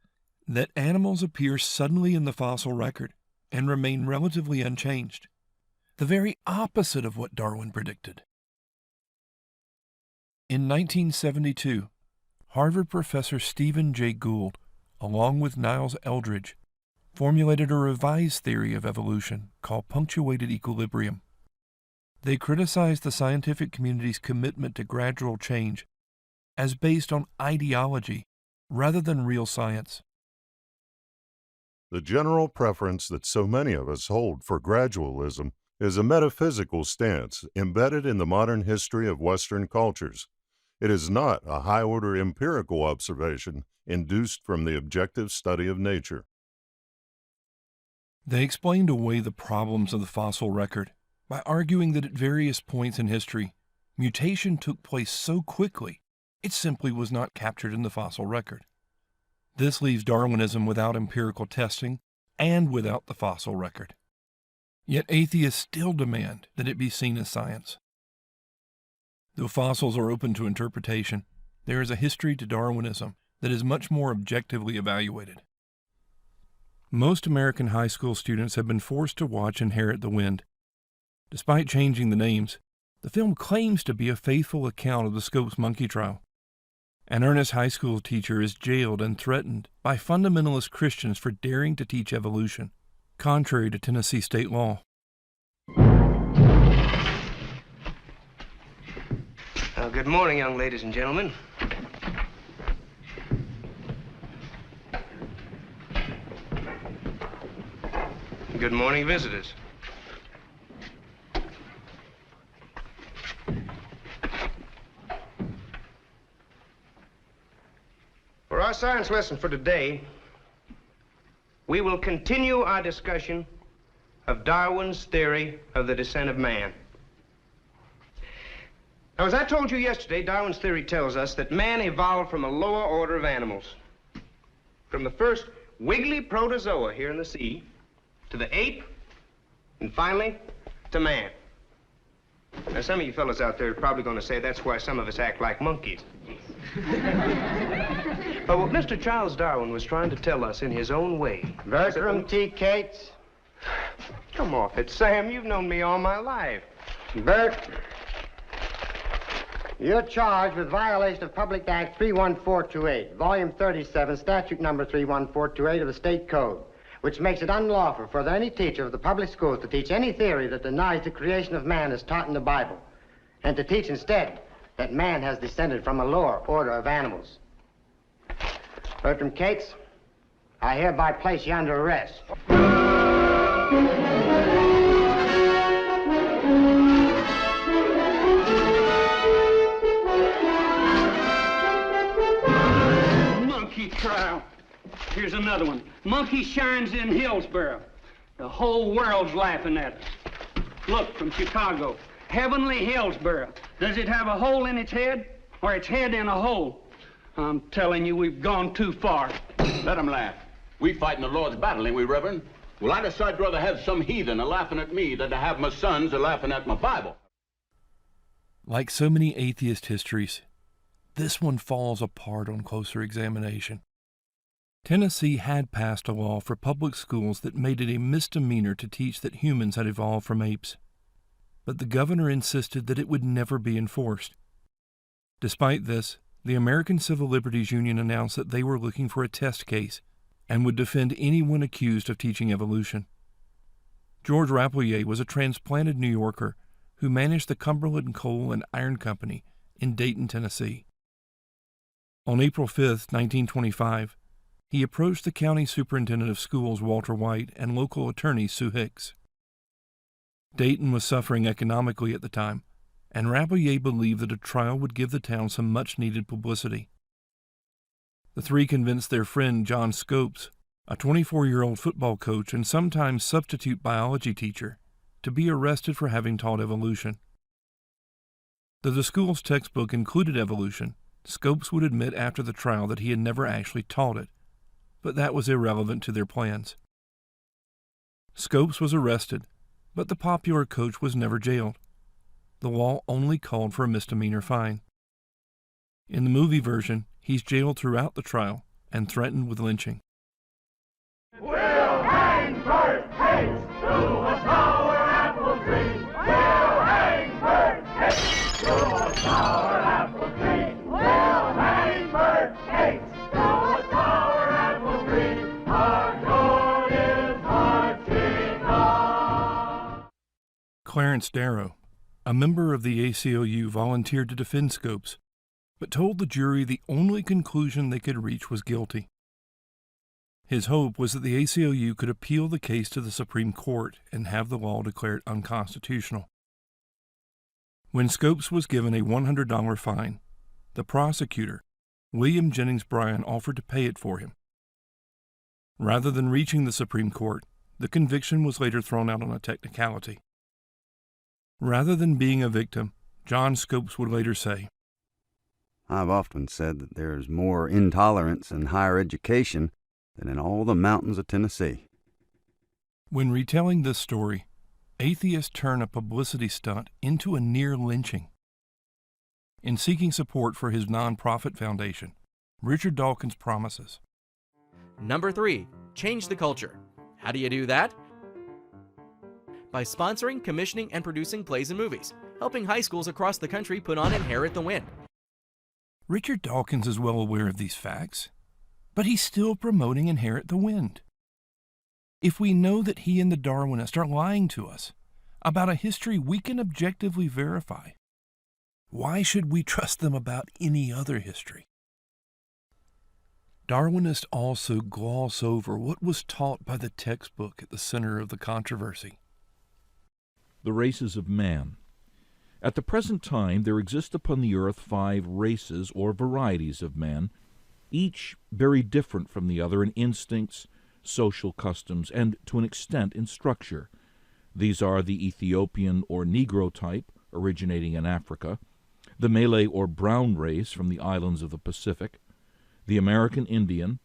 that animals appear suddenly in the fossil record and remain relatively unchanged, the very opposite of what Darwin predicted. In 1972, Harvard professor Stephen Jay Gould, along with Niles Eldredge, formulated a revised theory of evolution called punctuated equilibrium. They criticized the scientific community's commitment to gradual change as based on ideology rather than real science. The general preference that so many of us hold for gradualism is a metaphysical stance embedded in the modern history of Western cultures. It is not a high-order empirical observation induced from the objective study of nature. They explained away the problems of the fossil record by arguing that at various points in history, mutation took place so quickly, it simply was not captured in the fossil record. This leaves Darwinism without empirical testing and without the fossil record. Yet atheists still demand that it be seen as science. Though fossils are open to interpretation, there is a history to Darwinism that is much more objectively evaluated. Most American high school students have been forced to watch Inherit the Wind. Despite changing the names, the film claims to be a faithful account of the Scopes monkey trial. An earnest high school teacher is jailed and threatened by fundamentalist Christians for daring to teach evolution, contrary to Tennessee state law. Good morning, young ladies and gentlemen. Good morning, visitors. For our science lesson for today, we will continue our discussion of Darwin's theory of the descent of man. Now, as I told you yesterday, Darwin's theory tells us that man evolved from a lower order of animals. From the first wiggly protozoa here in the sea, to the ape, and finally, to man. Now, some of you fellows out there are probably going to say that's why some of us act like monkeys. But what Mr. Charles Darwin was trying to tell us in his own way... Bertram T. Cates. Come off it, Sam. You've known me all my life. Bert, you're charged with violation of Public Act 31428, Volume 37, Statute Number 31428 of the State Code, which makes it unlawful for any teacher of the public schools to teach any theory that denies the creation of man as taught in the Bible, and to teach instead that man has descended from a lower order of animals. Bertram Cates, I hereby place you under arrest. Monkey trial. Here's another one. Monkey shines in Hillsboro. The whole world's laughing at us. Look, from Chicago. heavenly Hillsborough. Does it have a hole in its head, or its head in a hole? I'm telling you, we've gone too far. Let them laugh. We fighting the Lord's battle, ain't we, Reverend? Well, I'd decide rather have some heathen a-laughing at me than to have my sons a-laughing at my Bible. Like so many atheist histories, this one falls apart on closer examination. Tennessee had passed a law for public schools that made it a misdemeanor to teach that humans had evolved from apes. But the governor insisted that it would never be enforced. Despite this, the American Civil Liberties Union announced that they were looking for a test case and would defend anyone accused of teaching evolution. George Rapelier was a transplanted New Yorker who managed the Cumberland Coal and Iron Company in Dayton, Tennessee. On April 5, 1925, he approached the county superintendent of schools, Walter White, and local attorney, Sue Hicks. Dayton was suffering economically at the time, and Rapelier believed that a trial would give the town some much-needed publicity. The three convinced their friend John Scopes, a 24-year-old football coach and sometimes substitute biology teacher, to be arrested for having taught evolution. Though the school's textbook included evolution, Scopes would admit after the trial that he had never actually taught it, but that was irrelevant to their plans. Scopes was arrested, but the popular coach was never jailed. The law only called for a misdemeanor fine. In the movie version, he's jailed throughout the trial and threatened with lynching. We'll hang Bert Hicks to a sour apple tree. We'll hang Bert Hicks to a sour apple tree. We'll hang Bert Hicks to a sour apple tree. Our Lord is marching on. Clarence Darrow, a member of the ACLU, volunteered to defend Scopes, but told the jury the only conclusion they could reach was guilty. His hope was that the ACLU could appeal the case to the Supreme Court and have the law declared unconstitutional. When Scopes was given a $100 fine, the prosecutor, William Jennings Bryan, offered to pay it for him. Rather than reaching the Supreme Court, the conviction was later thrown out on a technicality. Rather than being a victim, John Scopes would later say, I've often said that there's more intolerance in higher education than in all the mountains of Tennessee. When retelling this story, atheists turn a publicity stunt into a near lynching. In seeking support for his nonprofit foundation, Richard Dawkins promises. Number 3, change the culture. How do you do that? By sponsoring, commissioning, and producing plays and movies, helping high schools across the country put on Inherit the Wind. Richard Dawkins is well aware of these facts, but he's still promoting Inherit the Wind. If we know that he and the Darwinists are lying to us about a history we can objectively verify, why should we trust them about any other history? Darwinists also gloss over what was taught by the textbook at the center of the controversy. The races of man. At the present time, there exist upon the earth 5 races or varieties of man, each very different from the other in instincts, social customs, and to an extent in structure. These are the Ethiopian or Negro type, originating in Africa, the Malay or brown race from the islands of the Pacific, the American Indian,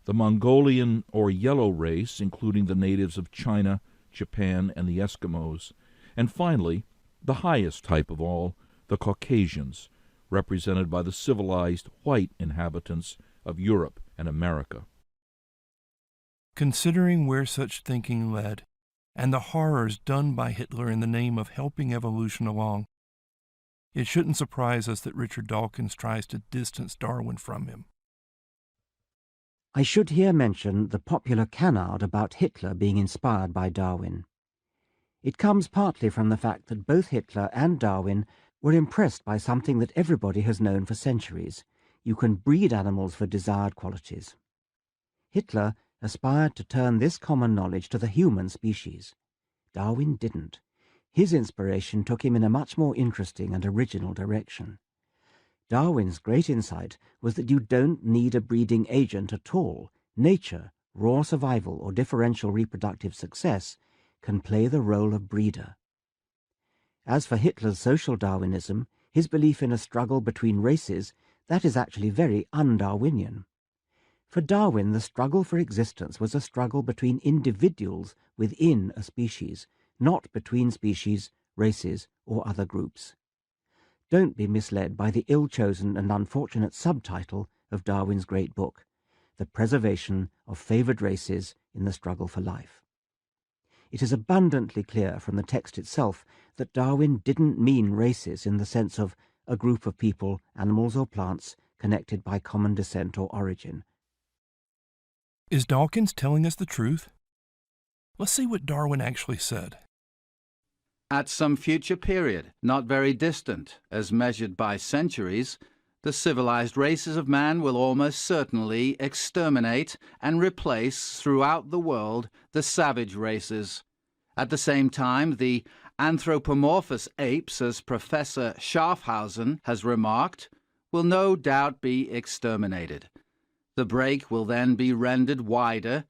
the Mongolian or yellow race, including the natives of China, Japan, and the Eskimos, and finally, the highest type of all, the Caucasians, represented by the civilized white inhabitants of Europe and America. Considering where such thinking led, and the horrors done by Hitler in the name of helping evolution along, it shouldn't surprise us that Richard Dawkins tries to distance Darwin from him. I should here mention the popular canard about Hitler being inspired by Darwin. It comes partly from the fact that both Hitler and Darwin were impressed by something that everybody has known for centuries. You can breed animals for desired qualities. Hitler aspired to turn this common knowledge to the human species. Darwin didn't. His inspiration took him in a much more interesting and original direction. Darwin's great insight was that you don't need a breeding agent at all. Nature, raw survival, or differential reproductive success can play the role of breeder. As for Hitler's social Darwinism, his belief in a struggle between races, that is actually very un-Darwinian. For Darwin, the struggle for existence was a struggle between individuals within a species, not between species, races, or other groups. Don't be misled by the ill-chosen and unfortunate subtitle of Darwin's great book, The Preservation of Favoured Races in the Struggle for Life. It is abundantly clear from the text itself that Darwin didn't mean races in the sense of a group of people, animals or plants, connected by common descent or origin. Is Dawkins telling us the truth? Let's see what Darwin actually said. At some future period, not very distant, as measured by centuries, the civilized races of man will almost certainly exterminate and replace throughout the world the savage races. At the same time, the anthropomorphous apes, as Professor Schaffhausen has remarked, will no doubt be exterminated. The break will then be rendered wider,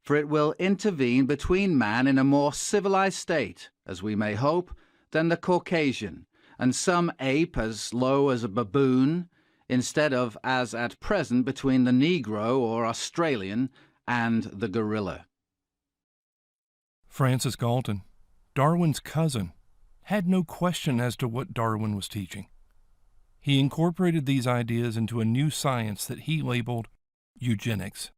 for it will intervene between man in a more civilized state, as we may hope, than the Caucasian, and some ape as low as a baboon, instead of, as at present, between the Negro or Australian and the gorilla. Francis Galton, Darwin's cousin, had no question as to what Darwin was teaching. He incorporated these ideas into a new science that he labeled eugenics.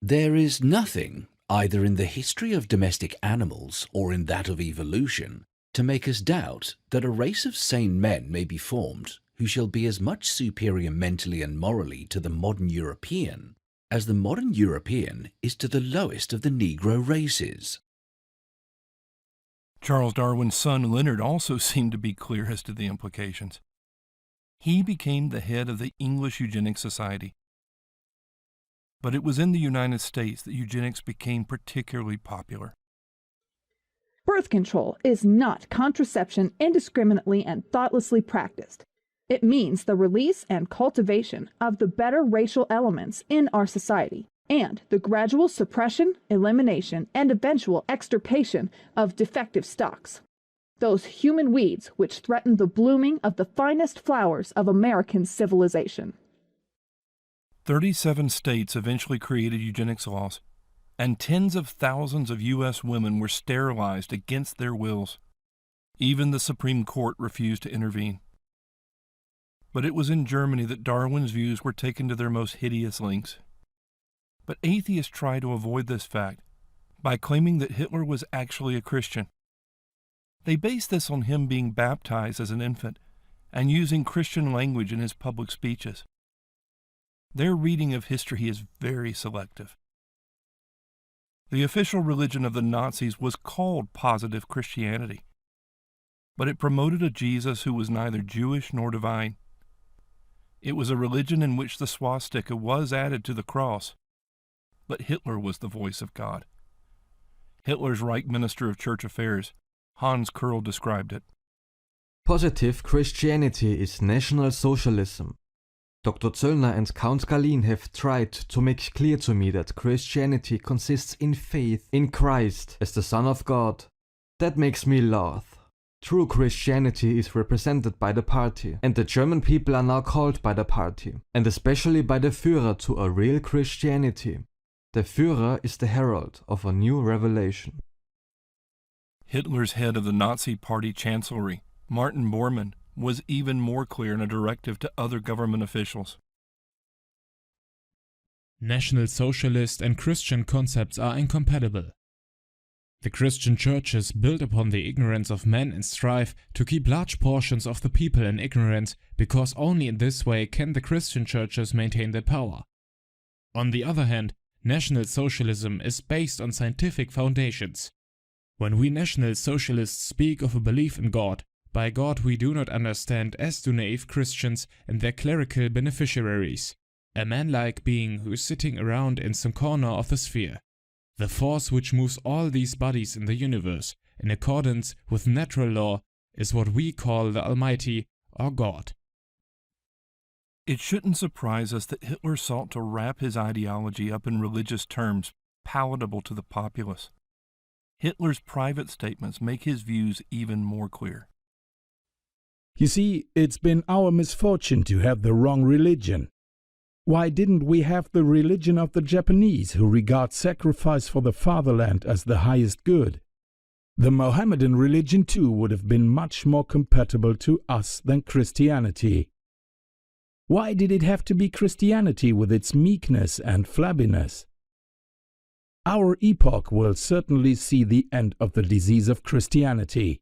There is nothing, either in the history of domestic animals or in that of evolution, to make us doubt that a race of sane men may be formed who shall be as much superior mentally and morally to the modern European as the modern European is to the lowest of the Negro races. Charles Darwin's son Leonard also seemed to be clear as to the implications. He became the head of the English Eugenics Society. But it was in the United States that eugenics became particularly popular. Birth control is not contraception indiscriminately and thoughtlessly practiced. It means the release and cultivation of the better racial elements in our society, and the gradual suppression, elimination, and eventual extirpation of defective stocks. Those human weeds which threaten the blooming of the finest flowers of American civilization. 37 states eventually created eugenics laws, and tens of thousands of U.S. women were sterilized against their wills. Even the Supreme Court refused to intervene. But it was in Germany that Darwin's views were taken to their most hideous lengths. But atheists try to avoid this fact by claiming that Hitler was actually a Christian. They base this on him being baptized as an infant and using Christian language in his public speeches. Their reading of history is very selective. The official religion of the Nazis was called positive Christianity, but it promoted a Jesus who was neither Jewish nor divine. It was a religion in which the swastika was added to the cross, but Hitler was the voice of God. Hitler's Reich Minister of Church Affairs, Hans Kurl, described it. Positive Christianity is National Socialism. Dr. Zöllner and Count Galin have tried to make clear to me that Christianity consists in faith in Christ as the Son of God. That makes me laugh. True Christianity is represented by the party, and the German people are now called by the party, and especially by the Führer, to a real Christianity. The Führer is the herald of a new revelation. Hitler's head of the Nazi Party Chancellery, Martin Bormann, was even more clear in a directive to other government officials. National Socialist and Christian concepts are incompatible. The Christian churches build upon the ignorance of men and strive to keep large portions of the people in ignorance, because only in this way can the Christian churches maintain their power. On the other hand, National Socialism is based on scientific foundations. When we National Socialists speak of a belief in God, by God we do not understand, as do naive Christians and their clerical beneficiaries, a man-like being who is sitting around in some corner of the sphere. The force which moves all these bodies in the universe, in accordance with natural law, is what we call the Almighty, or God. It shouldn't surprise us that Hitler sought to wrap his ideology up in religious terms palatable to the populace. Hitler's private statements make his views even more clear. You see, it's been our misfortune to have the wrong religion. Why didn't we have the religion of the Japanese, who regard sacrifice for the fatherland as the highest good? The Mohammedan religion, too, would have been much more compatible to us than Christianity. Why did it have to be Christianity with its meekness and flabbiness? Our epoch will certainly see the end of the disease of Christianity.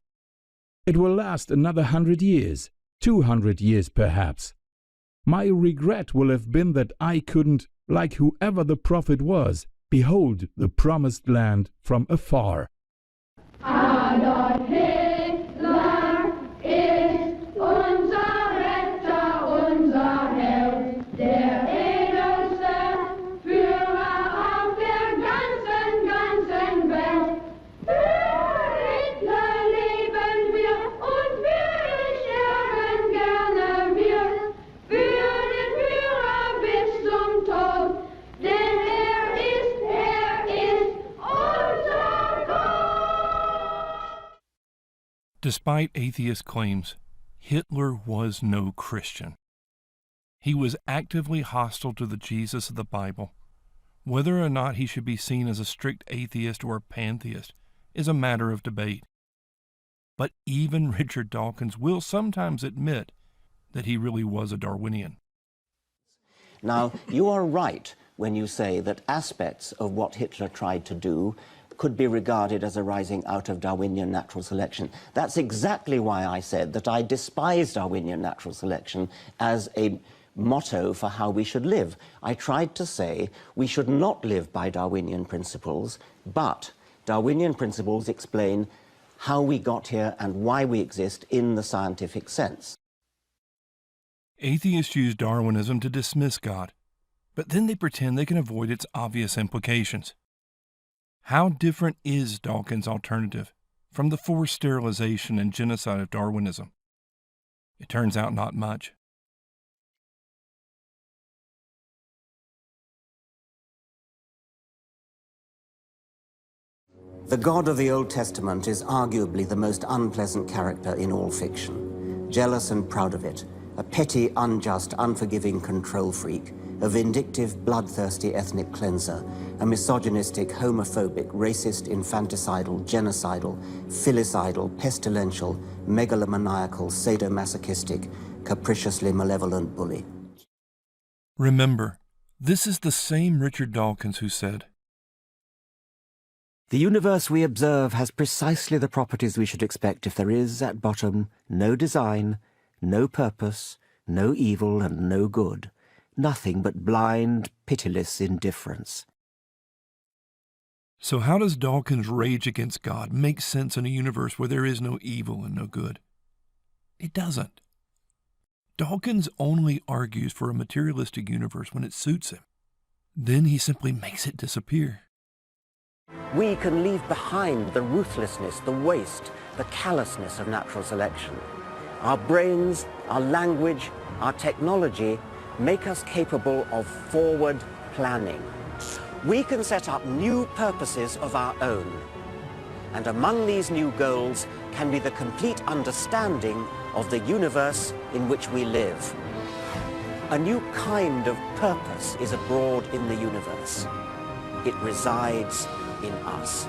It will last another 100 years, 200 years perhaps. My regret will have been that I couldn't, like whoever the prophet was, behold the promised land from afar. Adolf Hitler ist unser Retter, unser Held, der edelste Führer auf der ganzen Welt. Für Hitler leben wir und wir sterben gerne wir. Für den Führer bis zum Tod, denn er ist unser Gott. Despite atheist claims, Hitler was no Christian. He was actively hostile to the Jesus of the Bible. Whether or not he should be seen as a strict atheist or a pantheist is a matter of debate. But even Richard Dawkins will sometimes admit that he really was a Darwinian. Now, you are right when you say that aspects of what Hitler tried to do could be regarded as arising out of Darwinian natural selection. That's exactly why I said that I despise Darwinian natural selection as a motto for how we should live. I tried to say we should not live by Darwinian principles, but Darwinian principles explain how we got here and why we exist in the scientific sense. Atheists use Darwinism to dismiss God, but then they pretend they can avoid its obvious implications. How different is Dawkins' alternative from the forced sterilization and genocide of Darwinism? It turns out not much. The God of the Old Testament is arguably the most unpleasant character in all fiction. Jealous and proud of it, a petty, unjust, unforgiving control freak, a vindictive, bloodthirsty ethnic cleanser, a misogynistic, homophobic, racist, infanticidal, genocidal, filicidal, pestilential, megalomaniacal, sadomasochistic, capriciously malevolent bully. Remember, this is the same Richard Dawkins who said, "The universe we observe has precisely the properties we should expect if there is, at bottom, no design, no purpose, no evil and no good, nothing but blind, pitiless indifference." So how does Dawkins' rage against God make sense in a universe where there is no evil and no good? It doesn't. Dawkins only argues for a materialistic universe when it suits him. Then he simply makes it disappear. We can leave behind the ruthlessness, the waste, the callousness of natural selection. Our brains, our language, our technology make us capable of forward planning. We can set up new purposes of our own. And among these new goals can be the complete understanding of the universe in which we live. A new kind of purpose is abroad in the universe. It resides in us.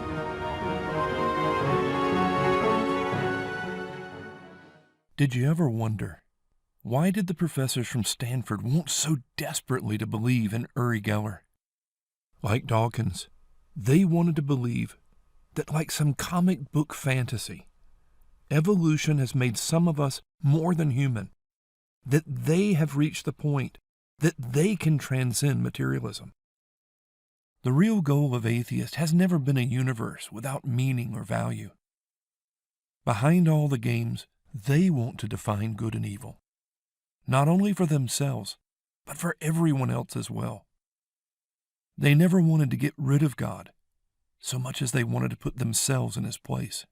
Did you ever wonder, why did the professors from Stanford want so desperately to believe in Uri Geller? Like Dawkins, they wanted to believe that, like some comic book fantasy, evolution has made some of us more than human, that they have reached the point that they can transcend materialism. The real goal of atheists has never been a universe without meaning or value. Behind all the games, they want to define good and evil, not only for themselves, but for everyone else as well. They never wanted to get rid of God, so much as they wanted to put themselves in his place.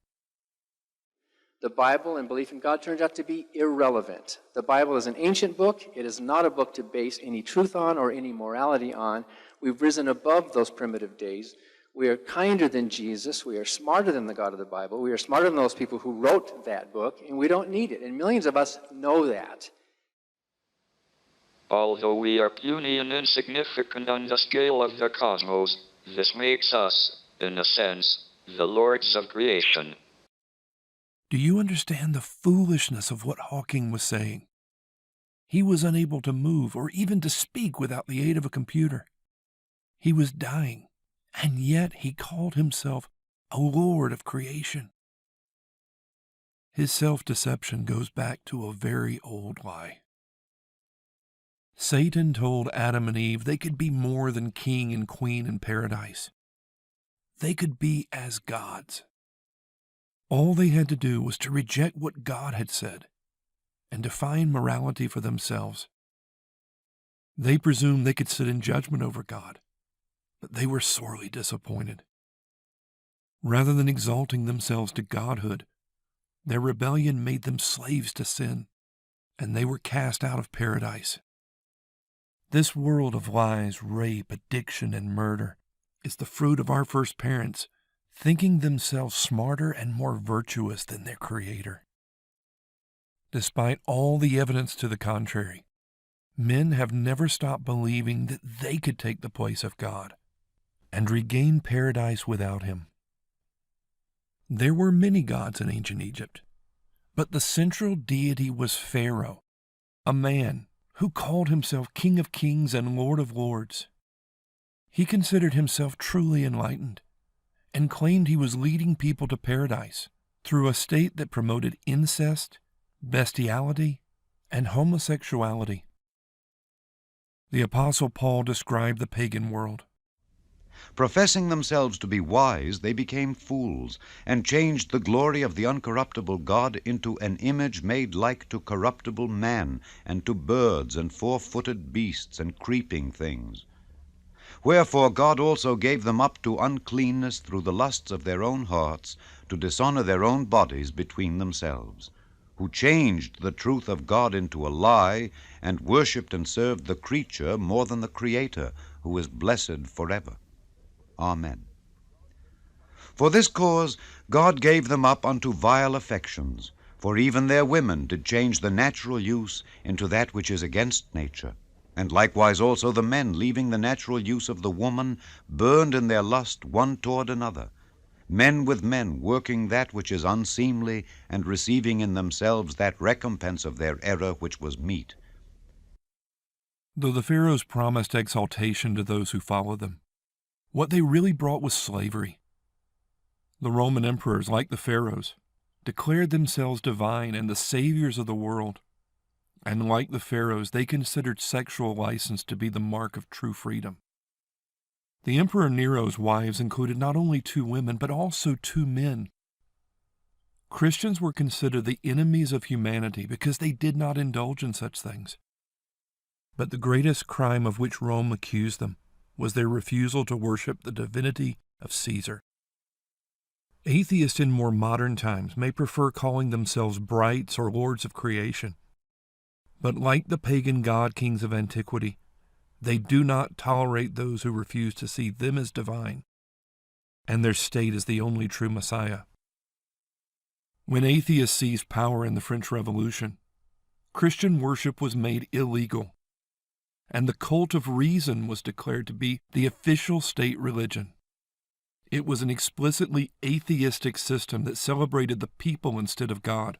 The Bible and belief in God turns out to be irrelevant. The Bible is an ancient book. It is not a book to base any truth on or any morality on. We've risen above those primitive days. We are kinder than Jesus. We are smarter than the God of the Bible. We are smarter than those people who wrote that book, and we don't need it. And millions of us know that. Although we are puny and insignificant on the scale of the cosmos, this makes us, in a sense, the lords of creation. Do you understand the foolishness of what Hawking was saying? He was unable to move or even to speak without the aid of a computer. He was dying, and yet he called himself a lord of creation. His self-deception goes back to a very old lie. Satan told Adam and Eve they could be more than king and queen in paradise. They could be as gods. All they had to do was to reject what God had said and define morality for themselves. They presumed they could sit in judgment over God, but they were sorely disappointed. Rather than exalting themselves to godhood, their rebellion made them slaves to sin, and they were cast out of paradise. This world of lies, rape, addiction, and murder is the fruit of our first parents thinking themselves smarter and more virtuous than their Creator. Despite all the evidence to the contrary, men have never stopped believing that they could take the place of God and regain paradise without Him. There were many gods in ancient Egypt, but the central deity was Pharaoh, a man who called himself King of Kings and Lord of Lords. He considered himself truly enlightened and claimed he was leading people to paradise through a state that promoted incest, bestiality, and homosexuality. The Apostle Paul described the pagan world. Professing themselves to be wise, they became fools, and changed the glory of the uncorruptible God into an image made like to corruptible man, and to birds, and four-footed beasts, and creeping things. Wherefore God also gave them up to uncleanness through the lusts of their own hearts, to dishonor their own bodies between themselves, who changed the truth of God into a lie, and worshipped and served the creature more than the Creator, who is blessed forever. Amen. For this cause God gave them up unto vile affections, for even their women did change the natural use into that which is against nature. And likewise also the men, leaving the natural use of the woman, burned in their lust one toward another, men with men, working that which is unseemly, and receiving in themselves that recompense of their error which was meet. Though the pharaohs promised exaltation to those who followed them, what they really brought was slavery. The Roman emperors, like the pharaohs, declared themselves divine and the saviors of the world. And like the pharaohs, they considered sexual license to be the mark of true freedom. The Emperor Nero's wives included not only 2 women, but also 2 men. Christians were considered the enemies of humanity because they did not indulge in such things. But the greatest crime of which Rome accused them was their refusal to worship the divinity of Caesar. Atheists in more modern times may prefer calling themselves brights or lords of creation. But like the pagan god-kings of antiquity, they do not tolerate those who refuse to see them as divine, and their state as the only true Messiah. When atheists seized power in the French Revolution, Christian worship was made illegal, and the cult of reason was declared to be the official state religion. It was an explicitly atheistic system that celebrated the people instead of God.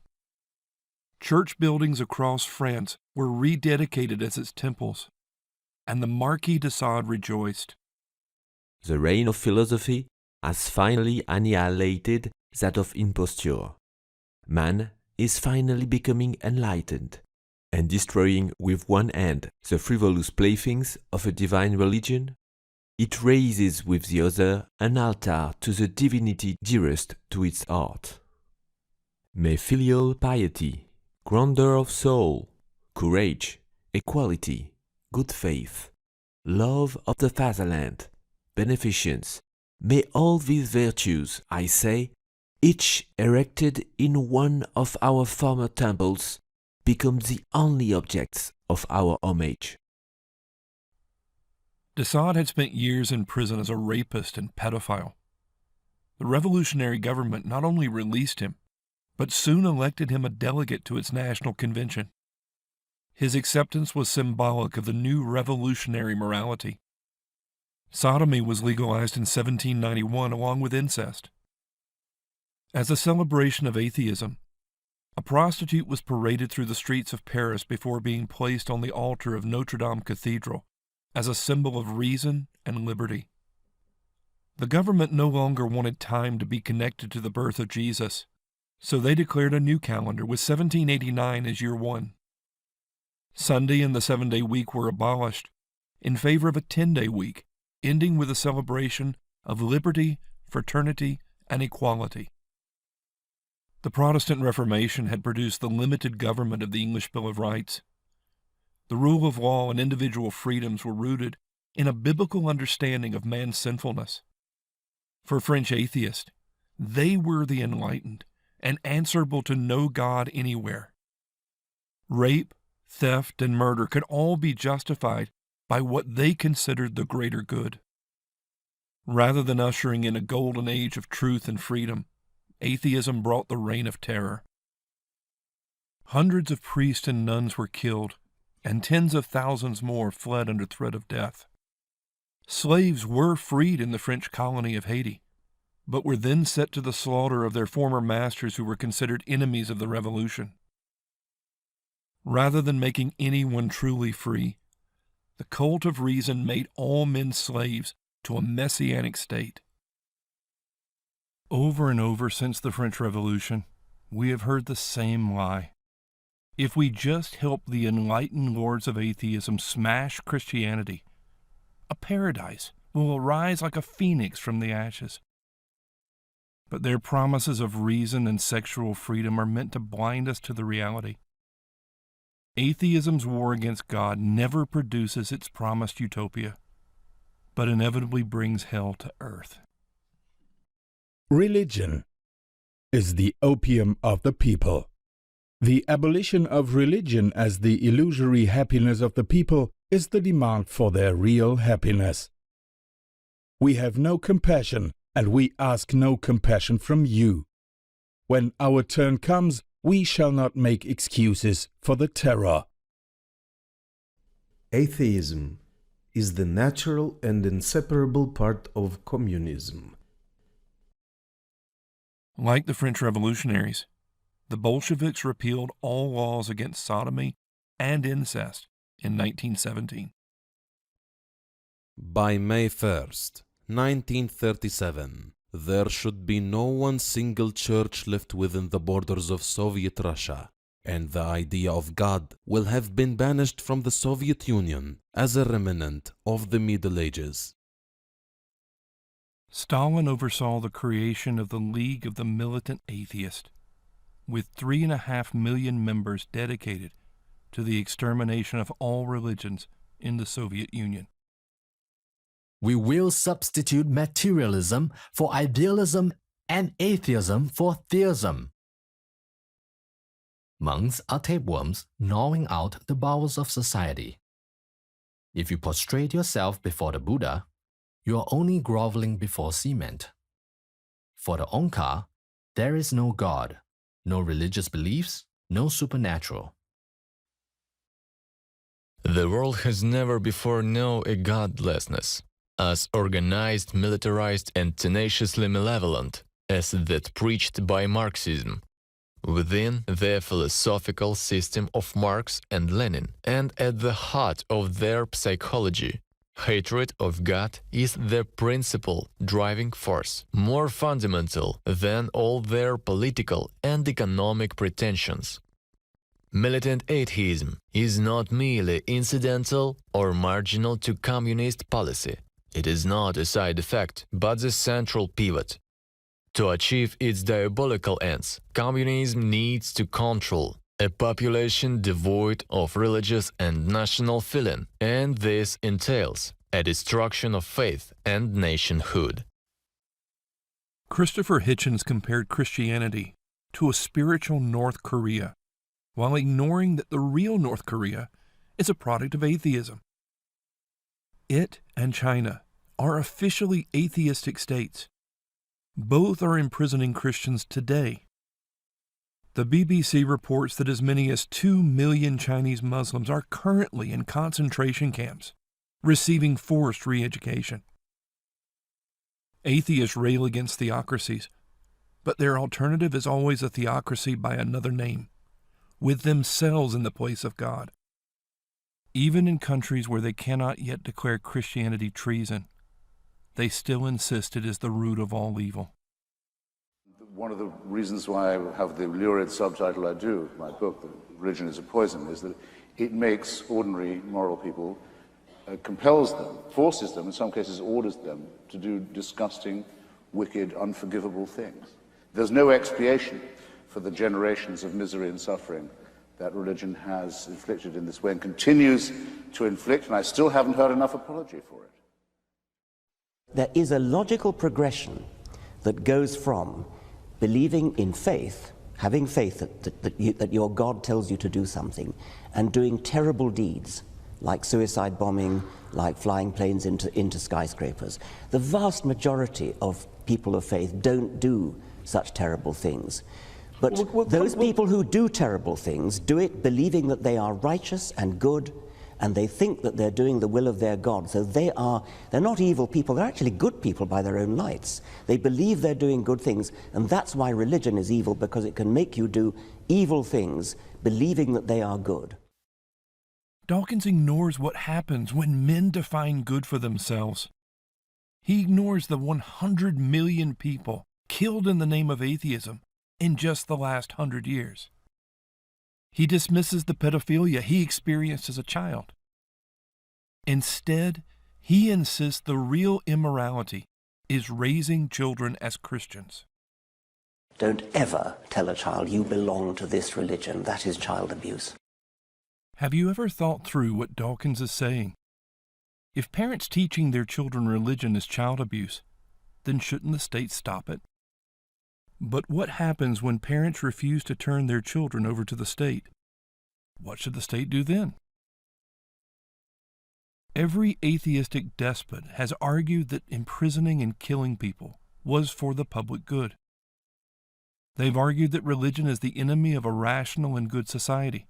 Church buildings across France were rededicated as its temples, and the Marquis de Sade rejoiced. The reign of philosophy has finally annihilated that of imposture. Man is finally becoming enlightened, and destroying with one hand the frivolous playthings of a divine religion, it raises with the other an altar to the divinity dearest to its heart. May filial piety, grandeur of soul, courage, equality, good faith, love of the fatherland, beneficence, may all these virtues, I say, each erected in one of our former temples, become the only objects of our homage. Desaad had spent years in prison as a rapist and pedophile. The revolutionary government not only released him, but soon elected him a delegate to its national convention. His acceptance was symbolic of the new revolutionary morality. Sodomy was legalized in 1791 along with incest. As a celebration of atheism, a prostitute was paraded through the streets of Paris before being placed on the altar of Notre Dame Cathedral as a symbol of reason and liberty. The government no longer wanted time to be connected to the birth of Jesus, so they declared a new calendar with 1789 as year one. Sunday and the 7-day week were abolished in favor of a 10-day week, ending with a celebration of liberty, fraternity, and equality. The Protestant Reformation had produced the limited government of the English Bill of Rights. The rule of law and individual freedoms were rooted in a biblical understanding of man's sinfulness. For French atheists, they were the enlightened and answerable to no God anywhere. Rape, theft, and murder could all be justified by what they considered the greater good. Rather than ushering in a golden age of truth and freedom, atheism brought the reign of terror. Hundreds of priests and nuns were killed, and tens of thousands more fled under threat of death. Slaves were freed in the French colony of Haiti, but were then set to the slaughter of their former masters who were considered enemies of the revolution. Rather than making anyone truly free, the cult of reason made all men slaves to a messianic state. Over and over since the French Revolution, we have heard the same lie. If we just help the enlightened lords of atheism smash Christianity, a paradise will arise like a phoenix from the ashes. But their promises of reason and sexual freedom are meant to blind us to the reality. Atheism's war against God never produces its promised utopia, but inevitably brings hell to earth. Religion is the opium of the people. The abolition of religion as the illusory happiness of the people is the demand for their real happiness. We have no compassion, and we ask no compassion from you. When our turn comes, we shall not make excuses for the terror. Atheism is the natural and inseparable part of communism. Like the French revolutionaries, the Bolsheviks repealed all laws against sodomy and incest in 1917. By May 1st, 1937, there should be no one single church left within the borders of Soviet Russia, and the idea of God will have been banished from the Soviet Union as a remnant of the Middle Ages. Stalin oversaw the creation of the League of the Militant Atheist, with 3.5 million members dedicated to the extermination of all religions in the Soviet Union. We will substitute materialism for idealism and atheism for theism. Monks are tapeworms gnawing out the bowels of society. If you prostrate yourself before the Buddha, you are only groveling before cement. For the Onkar, there is no God, no religious beliefs, no supernatural. The world has never before known a godlessness as organized, militarized, and tenaciously malevolent as that preached by Marxism, within the philosophical system of Marx and Lenin, and at the heart of their psychology. Hatred of God is the principal driving force, more fundamental than all their political and economic pretensions. Militant atheism is not merely incidental or marginal to communist policy. It is not a side effect, but the central pivot. To achieve its diabolical ends, communism needs to control a population devoid of religious and national feeling, and this entails a destruction of faith and nationhood. Christopher Hitchens compared Christianity to a spiritual North Korea, while ignoring that the real North Korea is a product of atheism. it and China are officially atheistic states. Both are imprisoning Christians today. The BBC reports that as many as 2 million Chinese Muslims are currently in concentration camps, receiving forced re-education. Atheists rail against theocracies, but their alternative is always a theocracy by another name, with themselves in the place of God. Even in countries where they cannot yet declare Christianity treason, they still insist it is the root of all evil. One of the reasons why I have the lurid subtitle I do, my book, Religion is a Poison, is that it makes ordinary moral people, compels them, forces them, in some cases orders them, to do disgusting, wicked, unforgivable things. There's no expiation for the generations of misery and suffering that religion has inflicted in this way and continues to inflict, and I still haven't heard enough apology for it. There is a logical progression that goes from believing in faith, having faith that your God tells you to do something, and doing terrible deeds, like suicide bombing, like flying planes into skyscrapers. The vast majority of people of faith don't do such terrible things. But those people who do terrible things do it believing that they are righteous and good, and they think that they're doing the will of their God. So they're not evil people, they're actually good people by their own lights. They believe they're doing good things, and that's why religion is evil, because it can make you do evil things believing that they are good. Dawkins ignores what happens when men define good for themselves. He ignores the 100 million people killed in the name of atheism in just the last 100 years. He dismisses the pedophilia he experienced as a child. Instead, he insists the real immorality is raising children as Christians. Don't ever tell a child you belong to this religion. That is child abuse. Have you ever thought through what Dawkins is saying? If parents teaching their children religion is child abuse, then shouldn't the state stop it? But what happens when parents refuse to turn their children over to the state? What should the state do then? Every atheistic despot has argued that imprisoning and killing people was for the public good. They've argued that religion is the enemy of a rational and good society.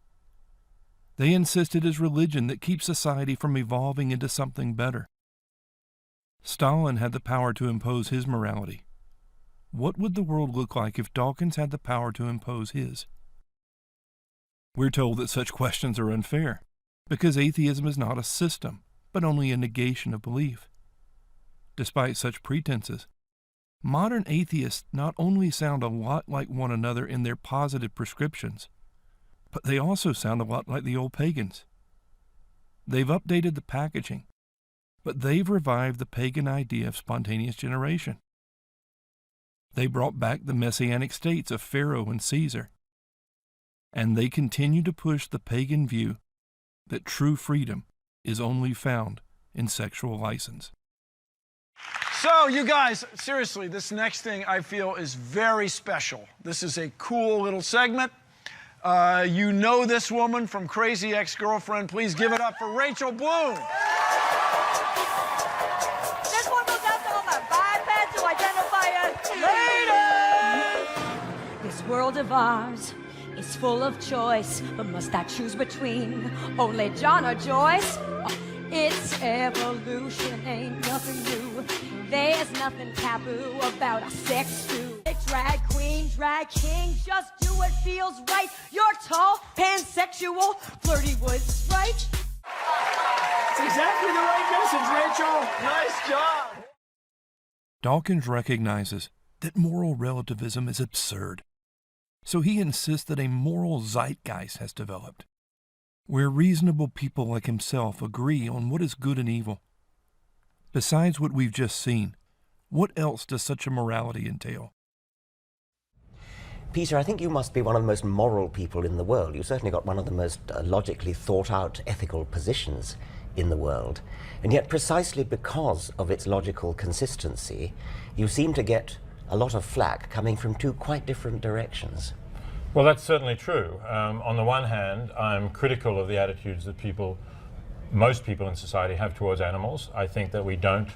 They insist it is religion that keeps society from evolving into something better. Stalin had the power to impose his morality. What would the world look like if Dawkins had the power to impose his? We're told that such questions are unfair, because atheism is not a system, but only a negation of belief. Despite such pretenses, modern atheists not only sound a lot like one another in their positive prescriptions, but they also sound a lot like the old pagans. They've updated the packaging, but they've revived the pagan idea of spontaneous generation. They brought back the messianic states of Pharaoh and Caesar, and they continue to push the pagan view that true freedom is only found in sexual license. So, you guys, seriously, this next thing I feel is very special. This is a cool little segment. You know this woman from Crazy Ex-Girlfriend. Please give it up for Rachel Bloom. This one goes out to all my bipeds who identify as ladies. This world of ours is full of choice, but must I choose between only John or Joyce? It's evolution, ain't nothing new. There's nothing taboo about a sex stew. Drag queen, drag king, just do what feels right. You're tall, pansexual, flirty with right. It's exactly the right message, Rachel. Nice job. Dawkins recognizes that moral relativism is absurd, so he insists that a moral zeitgeist has developed, where reasonable people like himself agree on what is good and evil. Besides what we've just seen, what else does such a morality entail? Peter, I think you must be one of the most moral people in the world. You've certainly got one of the most logically thought-out ethical positions in the world. And yet, precisely because of its logical consistency, you seem to get a lot of flack coming from two quite different directions. Well, that's certainly true. On the one hand, I'm critical of the attitudes that people most people in society have towards animals. I think that we don't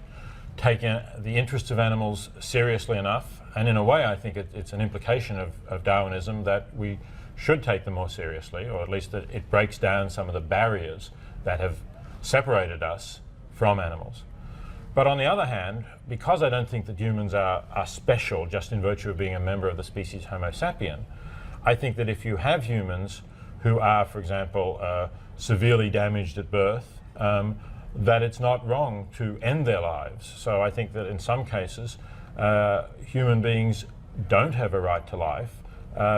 take the interests of animals seriously enough, and in a way I think it's an implication of Darwinism that we should take them more seriously, or at least that it breaks down some of the barriers that have separated us from animals. But on the other hand, because I don't think that humans are special just in virtue of being a member of the species Homo sapien, I think that if you have humans who are, for example, severely damaged at birth, that it's not wrong to end their lives. So I think that in some cases, human beings don't have a right to life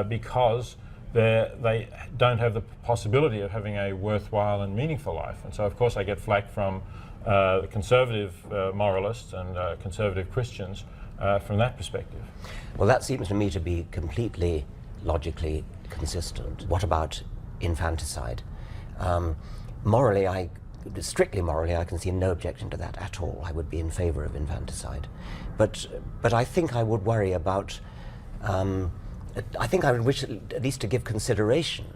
because they don't have the possibility of having a worthwhile and meaningful life. And so, of course, I get flack from conservative moralists and conservative Christians from that perspective. Well, that seems to me to be completely logically consistent. What about infanticide? Strictly morally, I can see no objection to that at all. I would be in favor of infanticide. But I think I would worry about, I think I would wish at least to give consideration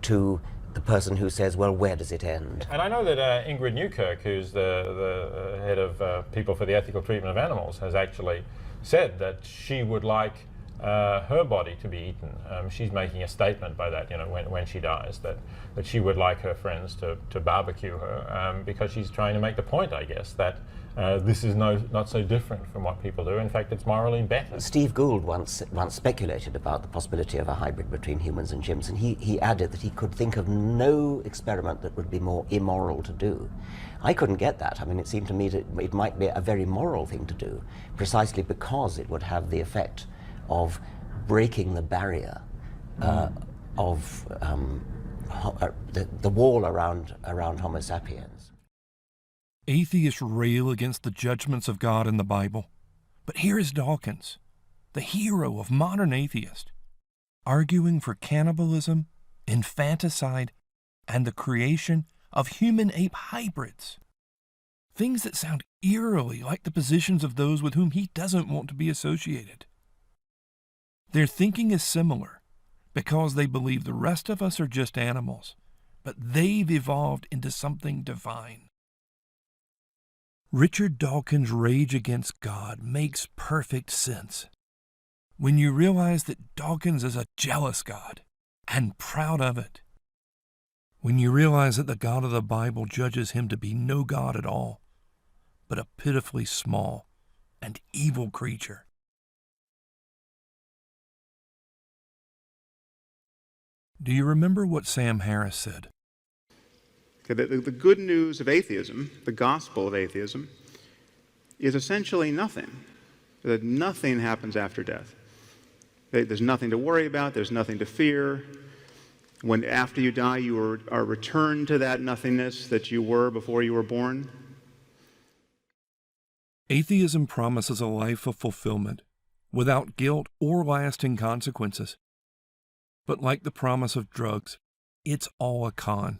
to the person who says, well, where does it end? And I know that Ingrid Newkirk, who's the head of People for the Ethical Treatment of Animals, has actually said that she would like her body to be eaten. She's making a statement by that, when she dies, that she would like her friends to barbecue her, because she's trying to make the point, I guess, that this is not so different from what people do. In fact, it's morally better. Steve Gould once speculated about the possibility of a hybrid between humans and chimps, and he added that he could think of no experiment that would be more immoral to do. I couldn't get that. I mean, it seemed to me that it might be a very moral thing to do, precisely because it would have the effect of breaking the barrier of the wall around Homo sapiens. Atheists rail against the judgments of God in the Bible, but here is Dawkins, the hero of modern atheists, arguing for cannibalism, infanticide, and the creation of human-ape hybrids. Things that sound eerily like the positions of those with whom he doesn't want to be associated. Their thinking is similar because they believe the rest of us are just animals, but they've evolved into something divine. Richard Dawkins' rage against God makes perfect sense when you realize that Dawkins is a jealous God and proud of it. When you realize that the God of the Bible judges him to be no God at all, but a pitifully small and evil creature. Do you remember what Sam Harris said? Okay, the good news of atheism, the gospel of atheism, is essentially nothing. That nothing happens after death. There's nothing to worry about, there's nothing to fear. When after you die, you are returned to that nothingness that you were before you were born. Atheism promises a life of fulfillment without guilt or lasting consequences. But like the promise of drugs, it's all a con.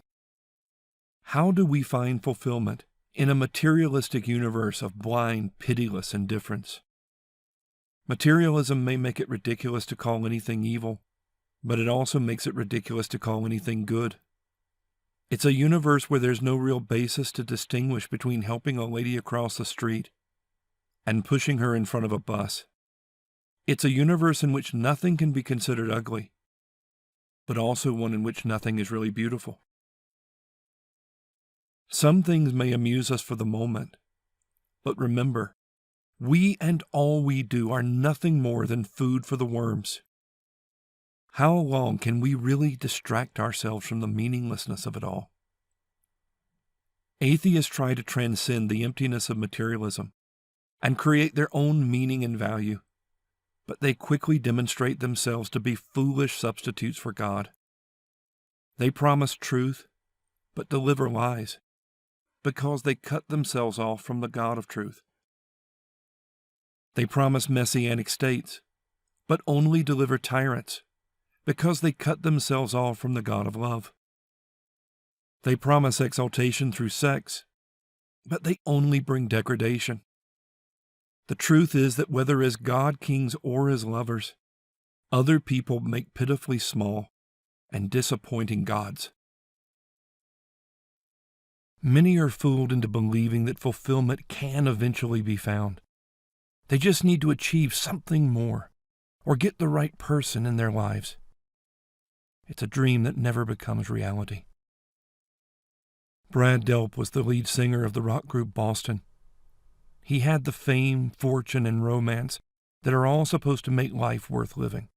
How do we find fulfillment in a materialistic universe of blind, pitiless indifference? Materialism may make it ridiculous to call anything evil, but it also makes it ridiculous to call anything good. It's a universe where there's no real basis to distinguish between helping a lady across the street and pushing her in front of a bus. It's a universe in which nothing can be considered ugly, but also one in which nothing is really beautiful. Some things may amuse us for the moment, but remember, we and all we do are nothing more than food for the worms. How long can we really distract ourselves from the meaninglessness of it all? Atheists try to transcend the emptiness of materialism and create their own meaning and value, but they quickly demonstrate themselves to be foolish substitutes for God. They promise truth, but deliver lies, because they cut themselves off from the God of truth. They promise messianic states, but only deliver tyrants, because they cut themselves off from the God of love. They promise exaltation through sex, but they only bring degradation. The truth is that whether as God kings or as lovers, other people make pitifully small and disappointing gods. Many are fooled into believing that fulfillment can eventually be found. They just need to achieve something more or get the right person in their lives. It's a dream that never becomes reality. Brad Delp was the lead singer of the rock group Boston. He had the fame, fortune, and romance that are all supposed to make life worth living.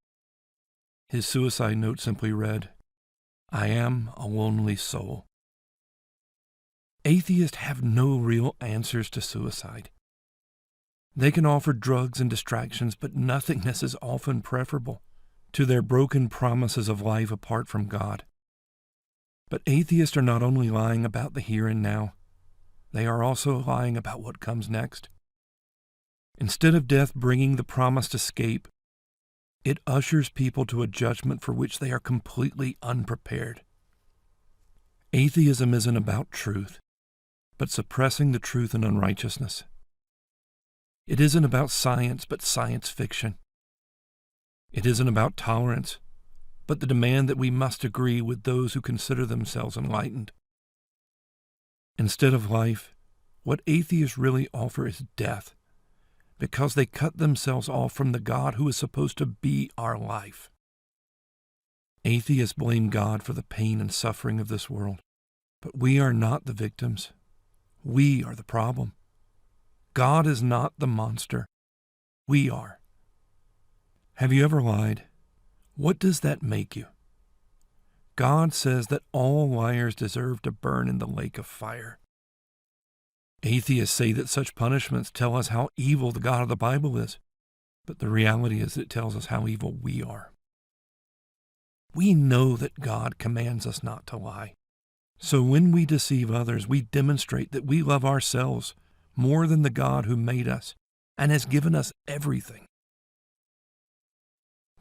His suicide note simply read, "I am a lonely soul." Atheists have no real answers to suicide. They can offer drugs and distractions, but nothingness is often preferable to their broken promises of life apart from God. But atheists are not only lying about the here and now, they are also lying about what comes next. Instead of death bringing the promised escape, it ushers people to a judgment for which they are completely unprepared. Atheism isn't about truth, but suppressing the truth in unrighteousness. It isn't about science, but science fiction. It isn't about tolerance, but the demand that we must agree with those who consider themselves enlightened. Instead of life, what atheists really offer is death, because they cut themselves off from the God who is supposed to be our life. Atheists blame God for the pain and suffering of this world, but we are not the victims. We are the problem. God is not the monster. We are. Have you ever lied? What does that make you? God says that all liars deserve to burn in the lake of fire. Atheists say that such punishments tell us how evil the God of the Bible is, but the reality is it tells us how evil we are. We know that God commands us not to lie. So when we deceive others, we demonstrate that we love ourselves more than the God who made us and has given us everything.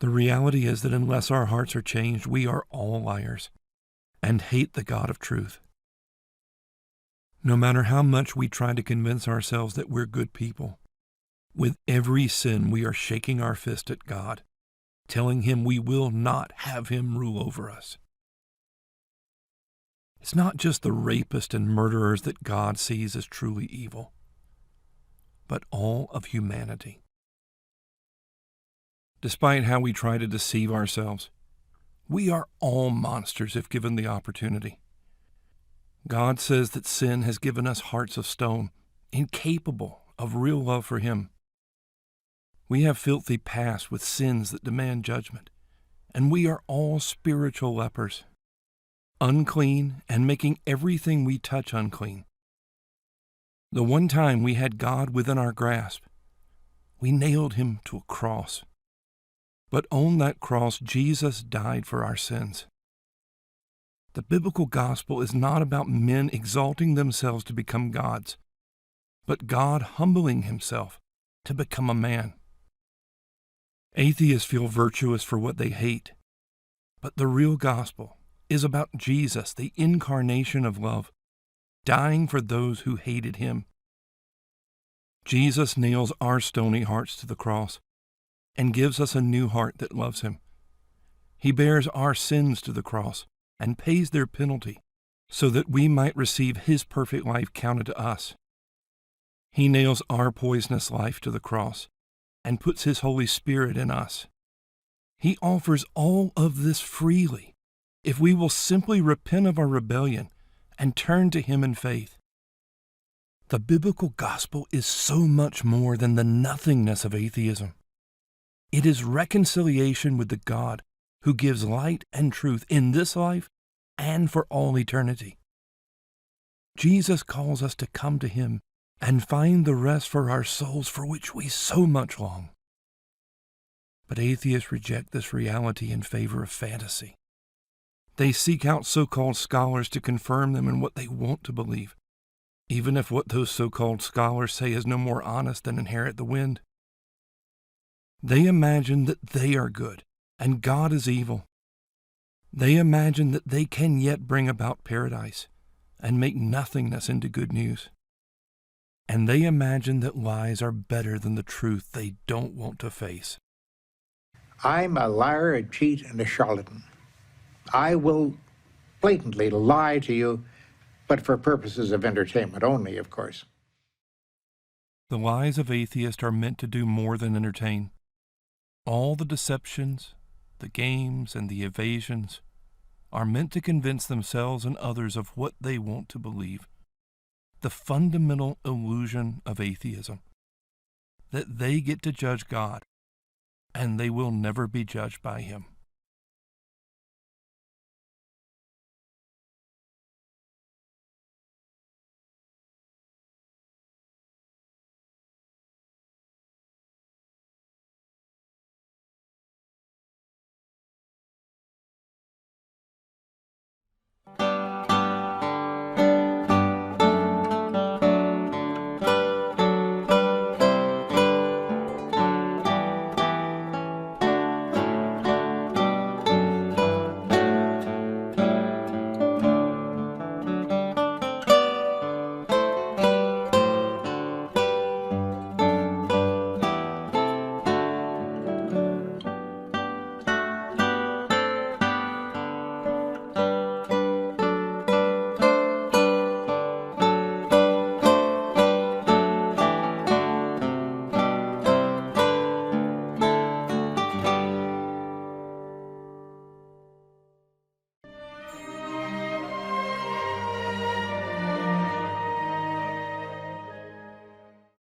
The reality is that unless our hearts are changed, we are all liars and hate the God of truth. No matter how much we try to convince ourselves that we're good people, with every sin we are shaking our fist at God, telling him we will not have him rule over us. It's not just the rapists and murderers that God sees as truly evil, but all of humanity. Despite how we try to deceive ourselves, we are all monsters if given the opportunity. God says that sin has given us hearts of stone, incapable of real love for him. We have filthy past with sins that demand judgment, and we are all spiritual lepers, unclean and making everything we touch unclean. The one time we had God within our grasp, we nailed him to a cross. But on that cross, Jesus died for our sins. The biblical gospel is not about men exalting themselves to become gods, but God humbling himself to become a man. Atheists feel virtuous for what they hate, but the real gospel is about Jesus, the incarnation of love, dying for those who hated him. Jesus nails our stony hearts to the cross and gives us a new heart that loves him. He bears our sins to the cross and pays their penalty so that we might receive his perfect life counted to us. He nails our poisonous life to the cross and puts his Holy Spirit in us. He offers all of this freely if we will simply repent of our rebellion and turn to him in faith. The biblical gospel is so much more than the nothingness of atheism. It is reconciliation with the God who gives light and truth in this life and for all eternity. Jesus calls us to come to him and find the rest for our souls for which we so much long. But atheists reject this reality in favor of fantasy. They seek out so-called scholars to confirm them in what they want to believe, even if what those so-called scholars say is no more honest than inherit the wind. They imagine that they are good and God is evil. They imagine that they can yet bring about paradise and make nothingness into good news. And they imagine that lies are better than the truth they don't want to face. I'm a liar, a cheat, and a charlatan. I will blatantly lie to you but for purposes of entertainment only, of course. The lies of atheists are meant to do more than entertain. All the deceptions, the games, and the evasions are meant to convince themselves and others of what they want to believe. The fundamental illusion of atheism, that they get to judge God, and they will never be judged by Him.